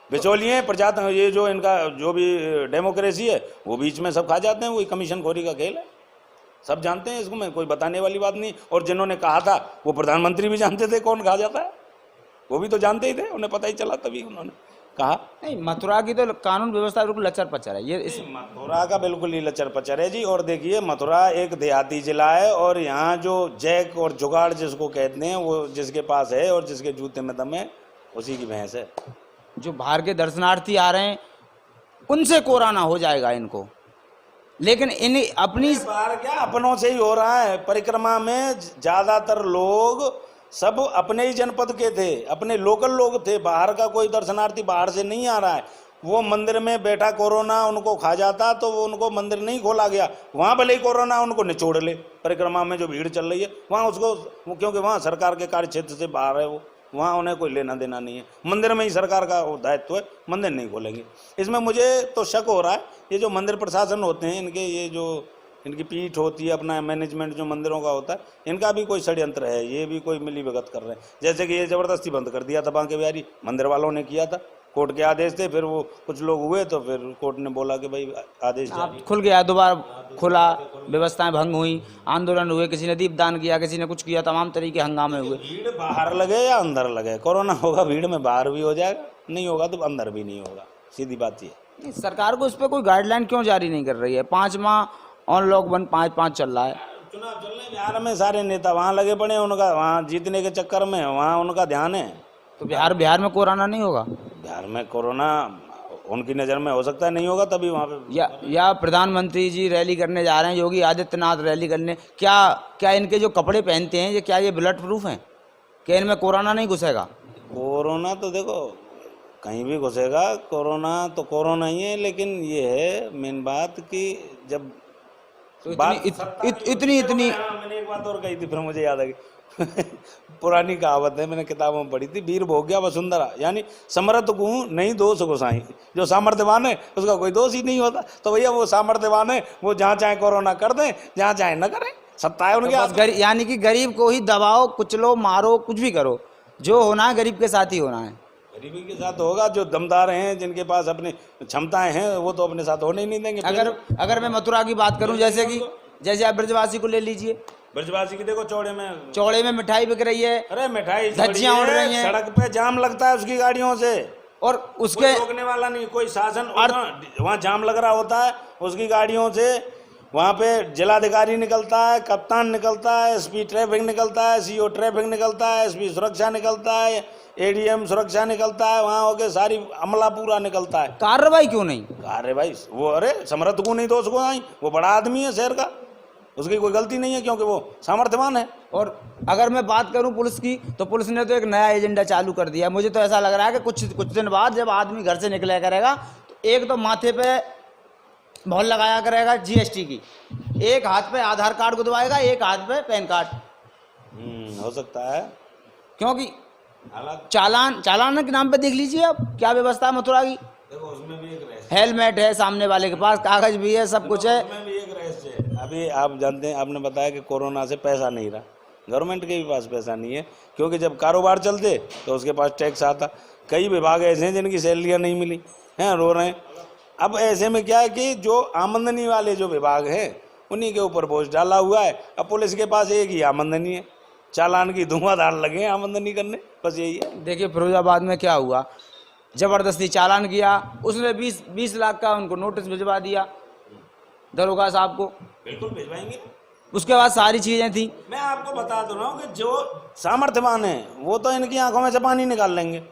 बिचौलिए प्रजातंत्र, ये जो इनका जो भी डेमोक्रेसी है वो बीच में सब खा जाते हैं, वही कमीशन खोरी का खेल है, सब जानते हैं, इसको में कोई बताने वाली बात नहीं। और जिन्होंने कहा था वो प्रधानमंत्री भी जानते थे कौन खा जाता है, वो भी तो जानते ही थे, उन्हें पता ही चला, तभी उन्होंने कहा। नहीं, मथुरा की तो कानून व्यवस्था बिल्कुल लचर पचर है, ये इस मथुरा का बिल्कुल ही लचर पचर है जी। और देखिए, मथुरा एक देहाती जिला है, और यहाँ जो जैक और जुगाड़ जिसको कहते हैं, वो जिसके पास है और जिसके जूते में दम है, उसी की भैंस है। जो बाहर के दर्शनार्थी आ रहे हैं उनसे कोरोना हो जाएगा इनको, लेकिन इन अपनी बाहर क्या, अपनों से ही हो रहा है। परिक्रमा में ज्यादातर लोग सब अपने ही जनपद के थे, अपने लोकल लोग थे, बाहर का कोई दर्शनार्थी बाहर से नहीं आ रहा है। वो मंदिर में बैठा कोरोना उनको खा जाता, तो वो उनको मंदिर नहीं खोला गया, वहाँ भले ही कोरोना उनको निचोड़ ले। परिक्रमा में जो भीड़ चल रही है वहाँ उसको, क्योंकि वहाँ सरकार के कार्य क्षेत्र से बाहर है, वो वहाँ उन्हें कोई लेना देना नहीं है, मंदिर में ही सरकार का दायित्व है, मंदिर नहीं खोलेंगे। इसमें मुझे तो शक हो रहा है, ये जो मंदिर प्रशासन होते हैं इनके, ये जो इनकी पीठ होती है, अपना मैनेजमेंट जो मंदिरों का होता है, इनका भी कोई षड्यंत्र है, ये भी कोई मिली भगत कर रहे हैं। जैसे कि ये जबरदस्ती बंद कर दिया था बांके बिहारी, मंदिर वालों ने किया था, कोर्ट के आदेश थे, फिर वो कुछ लोग हुए तो फिर कोर्ट ने बोला कि भाई आदेश जारी। खुल गया, दोबारा खुला, व्यवस्थाएं भंग हुई, आंदोलन हुए, किसी ने दीपदान किया, किसी ने कुछ किया, तमाम तरीके हंगामे हुए। भीड़ बाहर लगे या अंदर लगे, कोरोना होगा भीड़ में बाहर भी हो जाएगा, नहीं होगा तो अंदर भी नहीं होगा, सीधी बात ये। सरकार को इस पर कोई गाइडलाइन क्यों जारी नहीं कर रही है? 5 माह ऑन लॉकडाउन 5 चल रहा है, चुनाव चल रहे हैं बिहार में, सारे नेता वहाँ लगे पड़े हैं, उनका वहाँ जीतने के चक्कर में वहाँ उनका ध्यान है। तो बिहार में कोरोना नहीं होगा? बिहार में कोरोना उनकी नज़र में हो सकता है नहीं होगा, तभी वहाँ पे या प्रधानमंत्री जी रैली करने जा रहे हैं, योगी आदित्यनाथ रैली करने, क्या इनके जो कपड़े पहनते हैं ये, क्या ये बुलेट प्रूफ हैं? क्या इनमें कोरोना नहीं घुसेगा? कोरोना तो देखो कहीं भी घुसेगा, कोरोना तो कोरोना ही है। लेकिन ये है मेन बात कि जब तो इतनी मैंने एक बात और कही थी, फिर मुझे याद आ गई पुरानी कहावत है, मैंने किताबों में पढ़ी थी, वीर भोग्या वसुंधरा, यानी समर्थ को नहीं दोष गोसाई, जो सामर्थ्यवान है उसका कोई दोष ही नहीं होता। तो भैया वो सामर्थ्यवान है, वो जहाँ चाहे कोरोना कर दें, जहाँ चाहे न करें, सत्ता है उनके हाथ। यानी कि गरीब को ही दबाओ, कुचलो, मारो, कुछ भी करो, जो होना है गरीब के साथ ही होना है। गरीबी के साथ होगा, जो दमदार हैं, जिनके पास अपनी क्षमताएं हैं, वो तो अपने साथ होने ही नहीं देंगे। अगर मैं मथुरा की बात करूं, जैसे आप ब्रजवासी को ले लीजिए, ब्रजवासी की देखो, चौड़े में मिठाई बिक रही है, अरे मिठाई धज्जियां उड़ रही हैं, सड़क पे जाम लगता है उसकी गाड़ियों से, और उसके रोकने वाला नहीं, कोई शासन, वहाँ जाम लग रहा होता है उसकी गाड़ियों से, वहाँ पे जिलाधिकारी निकलता है, कप्तान निकलता है, एसपी ट्रैफिक निकलता है, सीओ ट्रैफिक निकलता है, एसपी सुरक्षा निकलता है, एडीएम सुरक्षा निकलता है, वहाँ होके सारी अमला पूरा निकलता है। कार्रवाई क्यों नहीं? कार्रवाई वो, अरे समर्थ को नहीं दोष को नहीं, वो बड़ा आदमी है शहर का, उसकी कोई गलती नहीं है क्योंकि वो सामर्थ्यवान है। और अगर मैं बात करूं पुलिस की, तो पुलिस ने तो एक नया एजेंडा चालू कर दिया। मुझे तो ऐसा लग रहा है कि कुछ दिन बाद जब आदमी घर से निकला करेगा तो एक तो माथे पे मोहर लगाया करेगा जीएसटी की, एक हाथ पे आधार कार्ड को दबाएगा, एक हाथ पे पैन कार्ड। हो सकता है, क्योंकि हालांकि चालान के नाम पे देख लीजिए अब क्या व्यवस्था है मथुरा की। देखो उसमें भी एक रहस्य, हेलमेट है, सामने वाले के पास कागज भी है, सब कुछ है। उसमें भी एक रहस्य है। अभी आप जानते हैं, आपने बताया कि कोरोना से पैसा नहीं रहा, गवर्नमेंट के भी पास पैसा नहीं है, क्योंकि जब कारोबार चलते तो उसके पास टैक्स आता। कई विभाग ऐसे हैं जिनकी सैलरियाँ नहीं मिली हैं, रो रहे हैं। अब ऐसे में क्या है कि जो आमदनी वाले जो विभाग हैं उन्हीं के ऊपर बोझ डाला हुआ है। अब पुलिस के पास एक ही आमदनी है, चालान की धुआंधार लगे हैं आमदनी करने, बस यही है। देखिए फिरोजाबाद में क्या हुआ, जबरदस्ती चालान किया, उसने 20 लाख का उनको नोटिस भिजवा दिया दरोगा साहब को। बिल्कुल भिजवाएंगे। उसके बाद सारी चीजें थी। मैं आपको बता दो रहा हूँ कि जो सामर्थ्यवान है वो तो इनकी आंखों में से पानी निकाल लेंगे,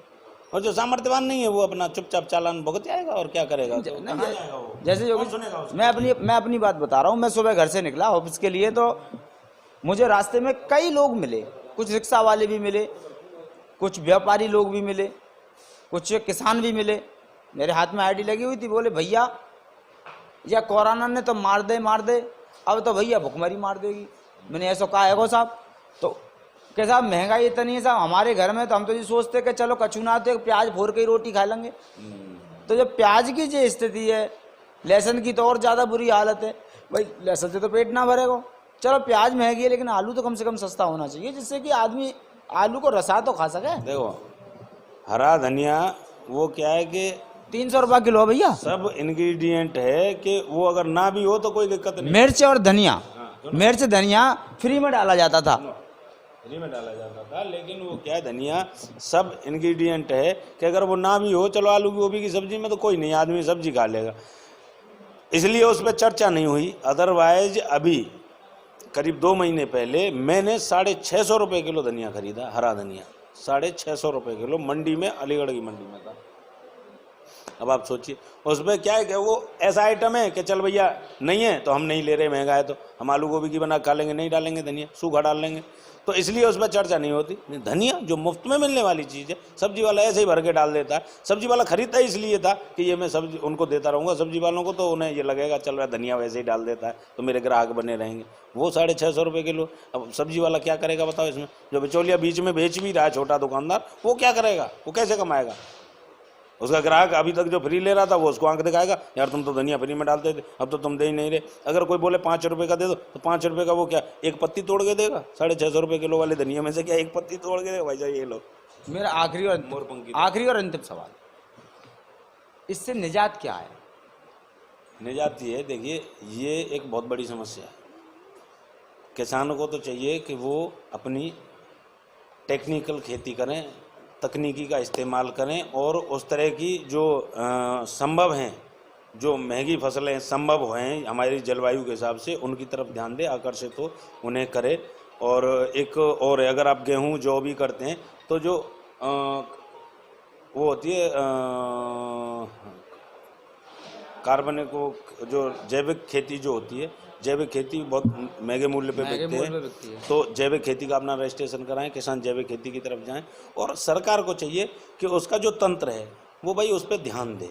और जो सामर्थ्यवान नहीं है वो अपना चुपचाप चालान भुगत जाएगा और क्या करेगा, तो कहाँ जाएगा वो? जैसे कौन सुनेगा उसको? मैं अपनी बात बता रहा हूँ। मैं सुबह घर से निकला ऑफिस के लिए, तो मुझे रास्ते में कई लोग मिले, कुछ रिक्शा वाले भी मिले, कुछ व्यापारी लोग भी मिले, कुछ किसान भी मिले। मेरे हाथ में आईडी लगी हुई थी, बोले भैया या कोरोना ने तो मार दे, अब तो भैया भुखमरी मार देगी। मैंने ऐसा कहा है गो साहब, तो क्या साहब महंगाई इतनी है साहब हमारे घर में, तो हम तो ये सोचते कि चलो कचूना तो प्याज फोड़ के ही रोटी खा लेंगे। तो जब प्याज की जो स्थिति है, लहसुन की तो और ज़्यादा बुरी हालत है। भाई लहसुन से तो पेट ना भरेगा, चलो प्याज महंगी है लेकिन आलू तो कम से कम सस्ता होना चाहिए, जिससे कि आदमी आलू को रसा तो खा सके। देखो हरा धनिया वो क्या है कि 300 रुपये किलो है भैया। सब इंग्रेडिएंट है कि वो अगर ना भी हो तो कोई दिक्कत नहीं। मिर्च और धनिया, मिर्च धनिया फ्री में डाला जाता था, फ्री में डाला जाता था, लेकिन वो क्या है धनिया सब इंग्रेडिएंट है कि अगर वो ना भी हो, चलो आलू गोभी की सब्जी में तो कोई नहीं, आदमी सब्जी खा लेगा, इसलिए उस पर चर्चा नहीं हुई। अदरवाइज अभी करीब 2 महीने पहले मैंने 650 रुपये किलो धनिया खरीदा, हरा धनिया 650 रुपये किलो, मंडी में, अलीगढ़ की मंडी में था। अब आप सोचिए उसमें क्या है कि वो ऐसा आइटम है कि चल भैया नहीं है तो हम नहीं ले रहे, महंगा है तो हम आलू गोभी की बना खा लेंगे, नहीं डालेंगे धनिया, सूखा डाल लेंगे, तो इसलिए उस पर चर्चा नहीं होती। धनिया जो मुफ्त में मिलने वाली चीज़ है, सब्जी वाला ऐसे ही भर के डाल देता है। सब्जी वाला खरीदता ही इसलिए था कि ये मैं सब्जी उनको देता रहूँगा सब्जी वालों को, तो उन्हें ये लगेगा चल रहा धनिया वैसे ही डाल देता है तो मेरे ग्राहक बने रहेंगे। वो 650 रुपये किलो। अब सब्जी वाला क्या करेगा बताओ इसमें? जो बिचौलिया बीच में बेच भी रहा है, छोटा दुकानदार, वो क्या करेगा? वो कैसे कमाएगा? उसका ग्राहक अभी तक जो फ्री ले रहा था वो उसको आंख दिखाएगा, यार तुम तो धनिया फ्री में डालते थे, अब तो तुम दे ही नहीं रहे। अगर कोई बोले 5 रुपये का दे दो, तो 5 रुपये का वो क्या एक पत्ती तोड़ के देगा? 650 रुपये किलो वाले धनिया में से क्या एक पत्ती तोड़ के देगा? भाई साहब ये लो। मेरा आखिरी और अंतिम सवाल, इससे निजात क्या है? निजात ये है, देखिए ये एक बहुत बड़ी समस्या है। किसानों को तो चाहिए कि वो अपनी टेक्निकल खेती करें, तकनीकी का इस्तेमाल करें, और उस तरह की जो संभव हैं, जो महंगी फसलें संभव हैं हमारी जलवायु के हिसाब से, उनकी तरफ ध्यान दे, आकर्षित हो, उन्हें करे। और एक और है, अगर आप गेहूं जौ भी करते हैं तो जो वो होती है कार्बनिक, जो जैविक खेती जो होती है, जैविक खेती बहुत महंगे मूल्य पे बिकते हैं, तो जैविक खेती का अपना रजिस्ट्रेशन कराएं, किसान जैविक खेती की तरफ जाएं। और सरकार को चाहिए कि उसका जो तंत्र है वो भाई उस पर ध्यान दे।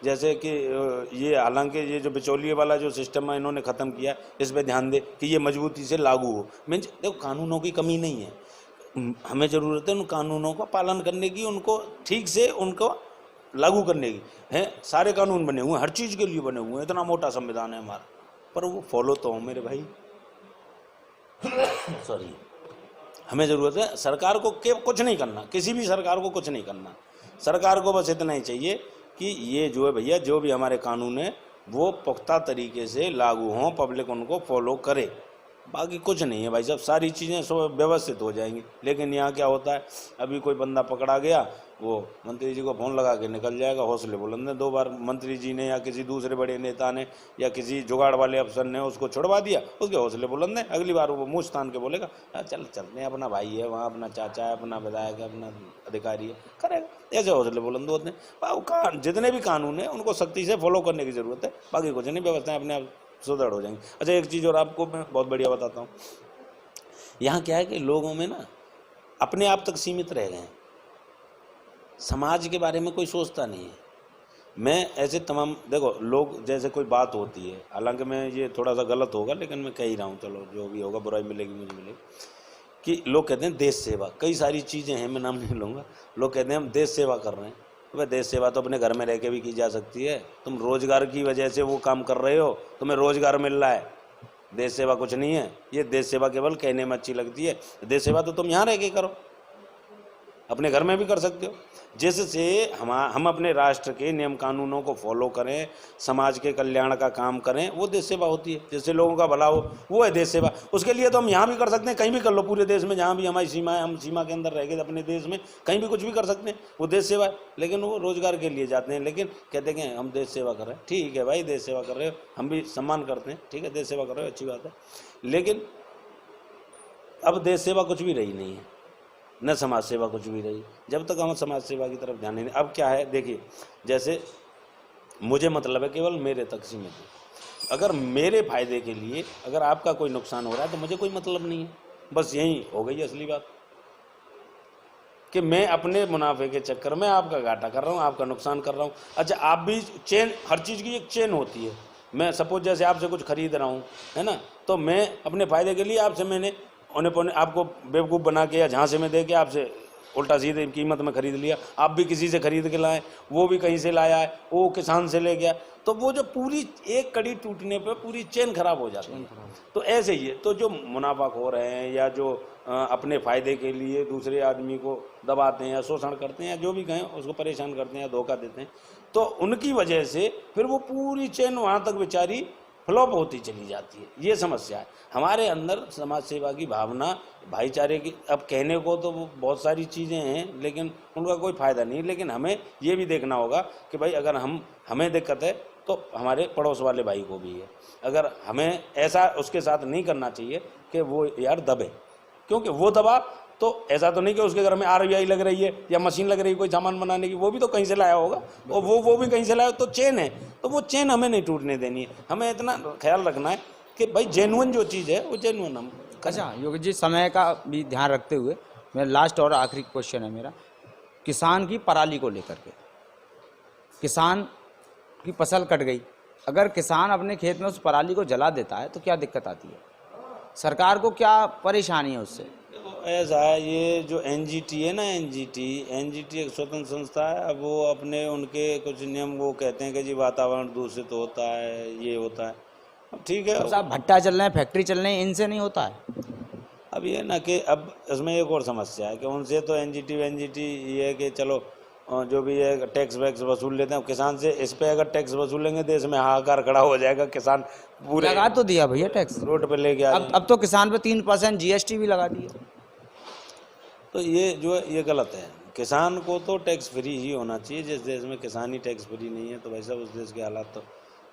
जैसे कि ये हालांकि ये जो बिचौलिए वाला जो सिस्टम है इन्होंने ख़त्म किया, इस पर ध्यान दे कि ये मजबूती से लागू हो। मीन्स देखो कानूनों की कमी नहीं है, हमें ज़रूरत है उन कानूनों का पालन करने की, उनको ठीक से उनको लागू करने की है। सारे कानून बने हुए हैं, हर चीज़ के लिए बने हुए हैं, इतना मोटा संविधान है हमारा, पर वो फॉलो तो हो मेरे भाई। सॉरी, हमें ज़रूरत है सरकार को कुछ नहीं करना, किसी भी सरकार को कुछ नहीं करना। सरकार को बस इतना ही चाहिए कि ये जो है भैया, जो भी हमारे कानून है वो पुख्ता तरीके से लागू हों, पब्लिक उनको फॉलो करे, बाकी कुछ नहीं है भाई साहब, सारी चीज़ें सब व्यवस्थित हो जाएंगी। लेकिन यहाँ क्या होता है, अभी कोई बंदा पकड़ा गया, वो मंत्री जी को फ़ोन लगा के निकल जाएगा, हौसले बुलंद है। 2 बार मंत्री जी ने या किसी दूसरे बड़े नेता ने या किसी जुगाड़ वाले अफसर ने उसको छुड़वा दिया, उसके हौसले बुलंद है। अगली बार वो मुँह तान के बोलेगा चल चलते हैं, अपना भाई है वहाँ, अपना चाचा है, अपना विधायक है, अपना अधिकारी है, करेगा। ऐसे हौसले बुलंद होते हैं। जितने भी कानून हैं उनको सख्ती से फॉलो करने की ज़रूरत है, बाकी कुछ नहीं, व्यवस्थाएं अपने आप सुदृढ़ हो जाएंगे। अच्छा, एक चीज़ और आपको मैं बहुत बढ़िया बताता हूँ। यहाँ क्या है कि लोगों में ना अपने आप तक सीमित रह गए हैं, समाज के बारे में कोई सोचता नहीं है। मैं ऐसे तमाम, देखो लोग जैसे कोई बात होती है, हालांकि मैं ये थोड़ा सा गलत होगा लेकिन मैं कह ही रहा हूँ, चलो जो भी होगा बुराई मिलेगी मुझे मिलेगी, कि लोग कहते हैं देश सेवा, कई सारी चीज़ें हैं, मैं नाम नहीं लूँगा, लोग कहते हैं हम देश सेवा कर रहे हैं। भाई देश सेवा तो अपने घर में रह के भी की जा सकती है। तुम रोजगार की वजह से वो काम कर रहे हो, तुम्हें रोजगार मिल रहा है, देश सेवा कुछ नहीं है। ये देश सेवा केवल कहने में अच्छी लगती है, देश सेवा तो तुम यहाँ रह के करो, अपने घर में भी कर सकते हो। जिससे हम अपने राष्ट्र के नियम कानूनों को फॉलो करें, समाज के कल्याण का काम करें, वो देश सेवा होती है। जिससे लोगों का भला हो, वो है देश सेवा। उसके लिए तो हम यहाँ भी कर सकते हैं, कहीं भी कर लो, पूरे देश में जहाँ भी हमारी सीमा है, हम सीमा के अंदर रह के अपने देश में कहीं भी कुछ भी कर सकते हैं, वो देश सेवा है। लेकिन वो रोजगार के लिए जाते हैं, लेकिन कहते हैं हम देश सेवा कर रहे हैं। ठीक है भाई, देश सेवा कर रहे हो, हम भी सम्मान करते हैं, ठीक है, देश सेवा कर रहे हो, अच्छी बात है। लेकिन अब देश सेवा कुछ भी रही नहीं है, न समाज सेवा कुछ भी रही, जब तक हम समाज सेवा की तरफ ध्यान नहीं। अब क्या है, देखिए, जैसे मुझे मतलब है केवल मेरे तक सीमित है। अगर मेरे फायदे के लिए अगर आपका कोई नुकसान हो रहा है तो मुझे कोई मतलब नहीं है। बस यही हो गई असली बात, कि मैं अपने मुनाफे के चक्कर में आपका घाटा कर रहा हूँ, आपका नुकसान कर रहा हूँ। अच्छा, आप भी चेन, हर चीज़ की एक चेन होती है। मैं सपोज जैसे आपसे कुछ खरीद रहा हूँ, है ना, तो मैं अपने फायदे के लिए आपसे मैंने औने पौने आपको बेवकूफ़ बना के या झांसे में दे के आपसे उल्टा सीधे कीमत में खरीद लिया। आप भी किसी से खरीद के लाए, वो भी कहीं से लाया है, वो किसान से ले गया, तो वो जो पूरी एक कड़ी टूटने पे पूरी चेन खराब हो जाती है। तो ऐसे ही है। तो जो मुनाफाखोर हैं या जो अपने फ़ायदे के लिए दूसरे आदमी को दबाते हैं या शोषण करते हैं या जो भी कहें उसको परेशान करते हैं या धोखा देते हैं, तो उनकी वजह से फिर वो पूरी चेन वहाँ तक बेचारी फ्लॉप होती चली जाती है। ये समस्या है हमारे अंदर। समाज सेवा की भावना, भाईचारे की, अब कहने को तो वो बहुत सारी चीज़ें हैं लेकिन उनका कोई फ़ायदा नहीं। लेकिन हमें ये भी देखना होगा कि भाई अगर हमें दिक्कत है तो हमारे पड़ोस वाले भाई को भी है। अगर हमें ऐसा उसके साथ नहीं करना चाहिए कि वो यार दबे, क्योंकि वो दबा तो ऐसा तो नहीं कि उसके घर में RBI लग रही है या मशीन लग रही है कोई सामान बनाने की, वो भी तो कहीं से लाया होगा, और वो भी कहीं से लाया, तो चेन है। तो वो चेन हमें नहीं टूटने देनी है। हमें इतना ख्याल रखना है कि भाई जेन्युइन जो चीज़ है वो जेन्युइन हम। अच्छा योगी जी, समय का भी ध्यान रखते हुए मेरा लास्ट और आखिरी क्वेश्चन है मेरा, किसान की पराली को लेकर के। किसान की फसल कट गई, अगर किसान अपने खेत में उस पराली को जला देता है तो क्या दिक्कत आती है, सरकार को क्या परेशानी है उससे? देखो ऐसा है, ये जो NGT है ना, NGT एक स्वतंत्र संस्था है। अब वो अपने उनके कुछ नियम वो कहते हैं कि जी वातावरण दूषित तो होता है, ये होता है। अब ठीक है, साहब भट्टा चल रहे हैं, फैक्ट्री चल रहे हैं, इनसे नहीं होता है। अब ये ना कि अब इसमें एक और समस्या है कि उनसे तो NGT ये है कि चलो जो भी है टैक्स वैक्स वसूल लेते हैं। किसान से इस पे अगर टैक्स वसूलेंगे देश में हाहाकार खड़ा हो जाएगा। किसान पूरे लगा तो दिया भैया टैक्स, रोड पे लेके आ अब तो किसान पे 3% GST भी लगा दिए। तो ये जो है ये गलत है। किसान को तो टैक्स फ्री ही होना चाहिए। जिस देश में किसान ही टैक्स फ्री नहीं है तो भाई साहब उस देश के हालात तो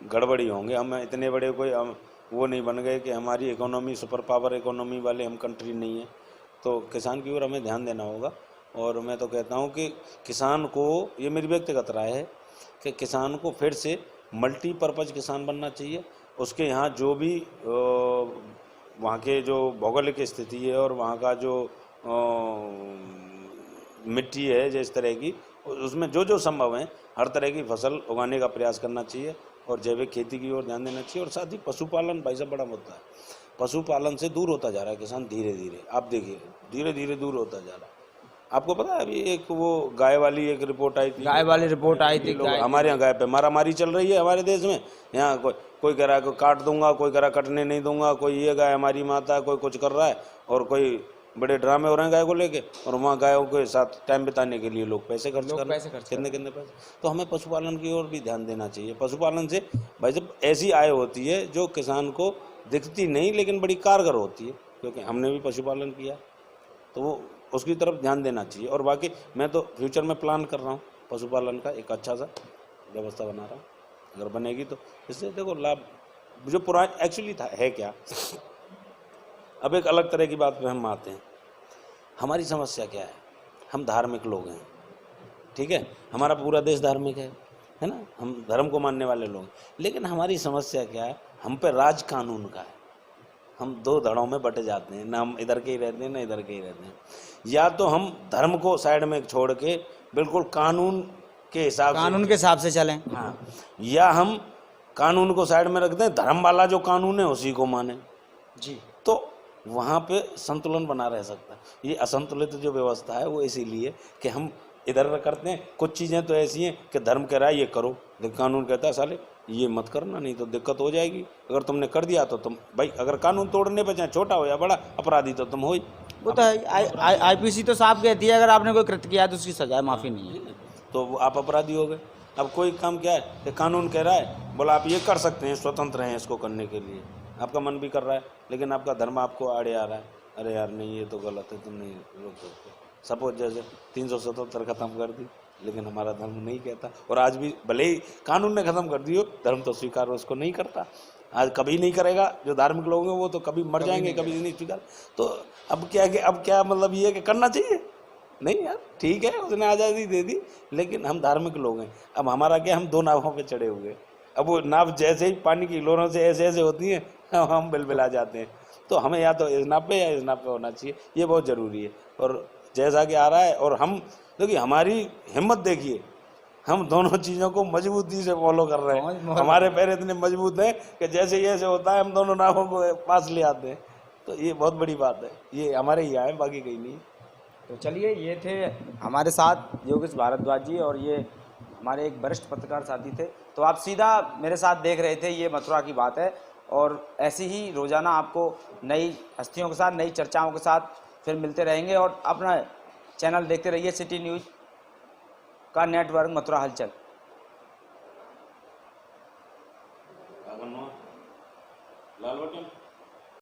गड़बड़ी होंगे। हम इतने बड़े कोई हम वो नहीं बन गए कि हमारी इकोनॉमी सुपर पावर इकोनॉमी वाले हम कंट्री नहीं है। तो किसान की ओर हमें ध्यान देना होगा। और मैं तो कहता हूँ कि किसान को, ये मेरी व्यक्तिगत राय है कि किसान को फिर से मल्टीपर्पज़ किसान बनना चाहिए। उसके यहाँ जो भी वहाँ के जो भौगोलिक स्थिति है और वहाँ का जो मिट्टी है जिस तरह की, उसमें जो जो संभव है हर तरह की फसल उगाने का प्रयास करना चाहिए और जैविक खेती की ओर ध्यान देना चाहिए। और साथ ही पशुपालन भाई साहब बड़ा मुद्दा है। पशुपालन से दूर होता जा रहा है किसान धीरे धीरे। आप देखिए धीरे धीरे दूर होता जा रहा है। आपको पता है अभी एक वो गाय वाली एक रिपोर्ट आई थी, गाय वाली रिपोर्ट आई थी, हमारे यहाँ गाय पे मारामारी चल रही है हमारे देश में। यहाँ कोई कह रहा है काट दूंगा, कोई कह रहा कटने नहीं दूंगा, कोई ये गाय हमारी माता है, कोई कुछ कर रहा है और कोई बड़े ड्रामे हो रहे हैं गाय को लेके। और वहाँ गायों के साथ टाइम बिताने के लिए लोग पैसे खर्च कर रहे हैं, कितने पैसे। तो हमें पशुपालन की ओर भी ध्यान देना चाहिए। पशुपालन से भाई जब ऐसी आय होती है जो किसान को दिखती नहीं लेकिन बड़ी कारगर होती है, क्योंकि हमने भी पशुपालन किया, तो वो उसकी तरफ ध्यान देना चाहिए। और बाकी मैं तो फ्यूचर में प्लान कर रहा हूँ पशुपालन का एक अच्छा सा व्यवस्था बना रहा हूँ। अगर बनेगी तो इससे देखो लाभ जो पुराना एक्चुअली था है क्या। अब एक अलग तरह की बात पे हम आते हैं। हमारी समस्या क्या है, हम धार्मिक लोग हैं, ठीक है, हमारा पूरा देश धार्मिक है ना, हम धर्म को मानने वाले लोग। लेकिन हमारी समस्या क्या है, हम पे राज कानून का है। हम दो धड़ों में बटे जाते हैं, ना हम इधर के ही रहते हैं ना इधर के ही रहते हैं। या तो हम धर्म को साइड में छोड़ के बिल्कुल कानून के हिसाब से, कानून के हिसाब से चलें। हाँ, या हम कानून को साइड में रखते हैं, धर्म वाला जो कानून है उसी को माने जी। तो वहाँ पे संतुलन बना रह सकता है। ये असंतुलित जो व्यवस्था है वो इसीलिए कि हम इधर करते हैं। कुछ चीज़ें तो ऐसी हैं कि धर्म कह रहा है ये करो, लेकिन कानून कहता है साले ये मत करना, नहीं तो दिक्कत हो जाएगी। अगर तुमने कर दिया तो तुम भाई, अगर कानून तोड़ने पे चाहे छोटा हो या बड़ा अपराधी तो तुम हो ही। वो तो है, आईपीसी तो साफ कहती है अगर आपने कोई कृत्य किया है तो उसकी सजा माफ़ी नहीं है। तो वो आप अपराधी हो गए। अब कोई काम क्या है कि कानून कह रहा है, बोला आप ये कर सकते हैं, स्वतंत्र हैं इसको करने के लिए, आपका मन भी कर रहा है, लेकिन आपका धर्म आपको आड़े आ रहा है, अरे यार नहीं ये तो गलत है, तुम नहीं रोक सकते। सपोज जैसे 377 खत्म कर दी, लेकिन हमारा धर्म नहीं कहता, और आज भी भले ही कानून ने खत्म कर दियो, धर्म तो स्वीकार उसको नहीं करता, आज कभी नहीं करेगा। जो धार्मिक लोग हैं वो तो कभी मर जाएंगे, कभी नहीं स्वीकार। तो अब क्या है कि अब क्या मतलब ये है कि करना चाहिए नहीं यार, ठीक है उसने आज़ादी दे दी, लेकिन हम धार्मिक लोग हैं। अब हमारा क्या, हम दो नावों पे चढ़े हुए, अब वो नाव जैसे ही पानी की लोरों से ऐसे ऐसे होती है हम बिलबिला जाते हैं। तो हमें या तो इस नाव पे या इस नाव पे होना चाहिए, ये बहुत ज़रूरी है। और जैसा कि आ रहा है, और हम देखिए हमारी हिम्मत देखिए, हम दोनों चीज़ों को मजबूती से फॉलो कर रहे हैं। हमारे पैर इतने मजबूत हैं कि जैसे ये ऐसे होता है हम दोनों नावों को पास ले आते हैं। तो ये बहुत बड़ी बात है, ये हमारे यहाँ है, बाकी कहीं नहीं। तो चलिए, ये थे हमारे साथ योगेश भारद्वाज जी, और ये हमारे एक वरिष्ठ पत्रकार साथी थे। तो आप सीधा मेरे साथ देख रहे थे, ये मथुरा की बात है। और ऐसी ही रोज़ाना आपको नई हस्तियों के साथ, नई चर्चाओं के साथ फिर मिलते रहेंगे। और अपना चैनल देखते रहिए, सिटी न्यूज़ का नेटवर्क मथुरा हलचल। लाल बटन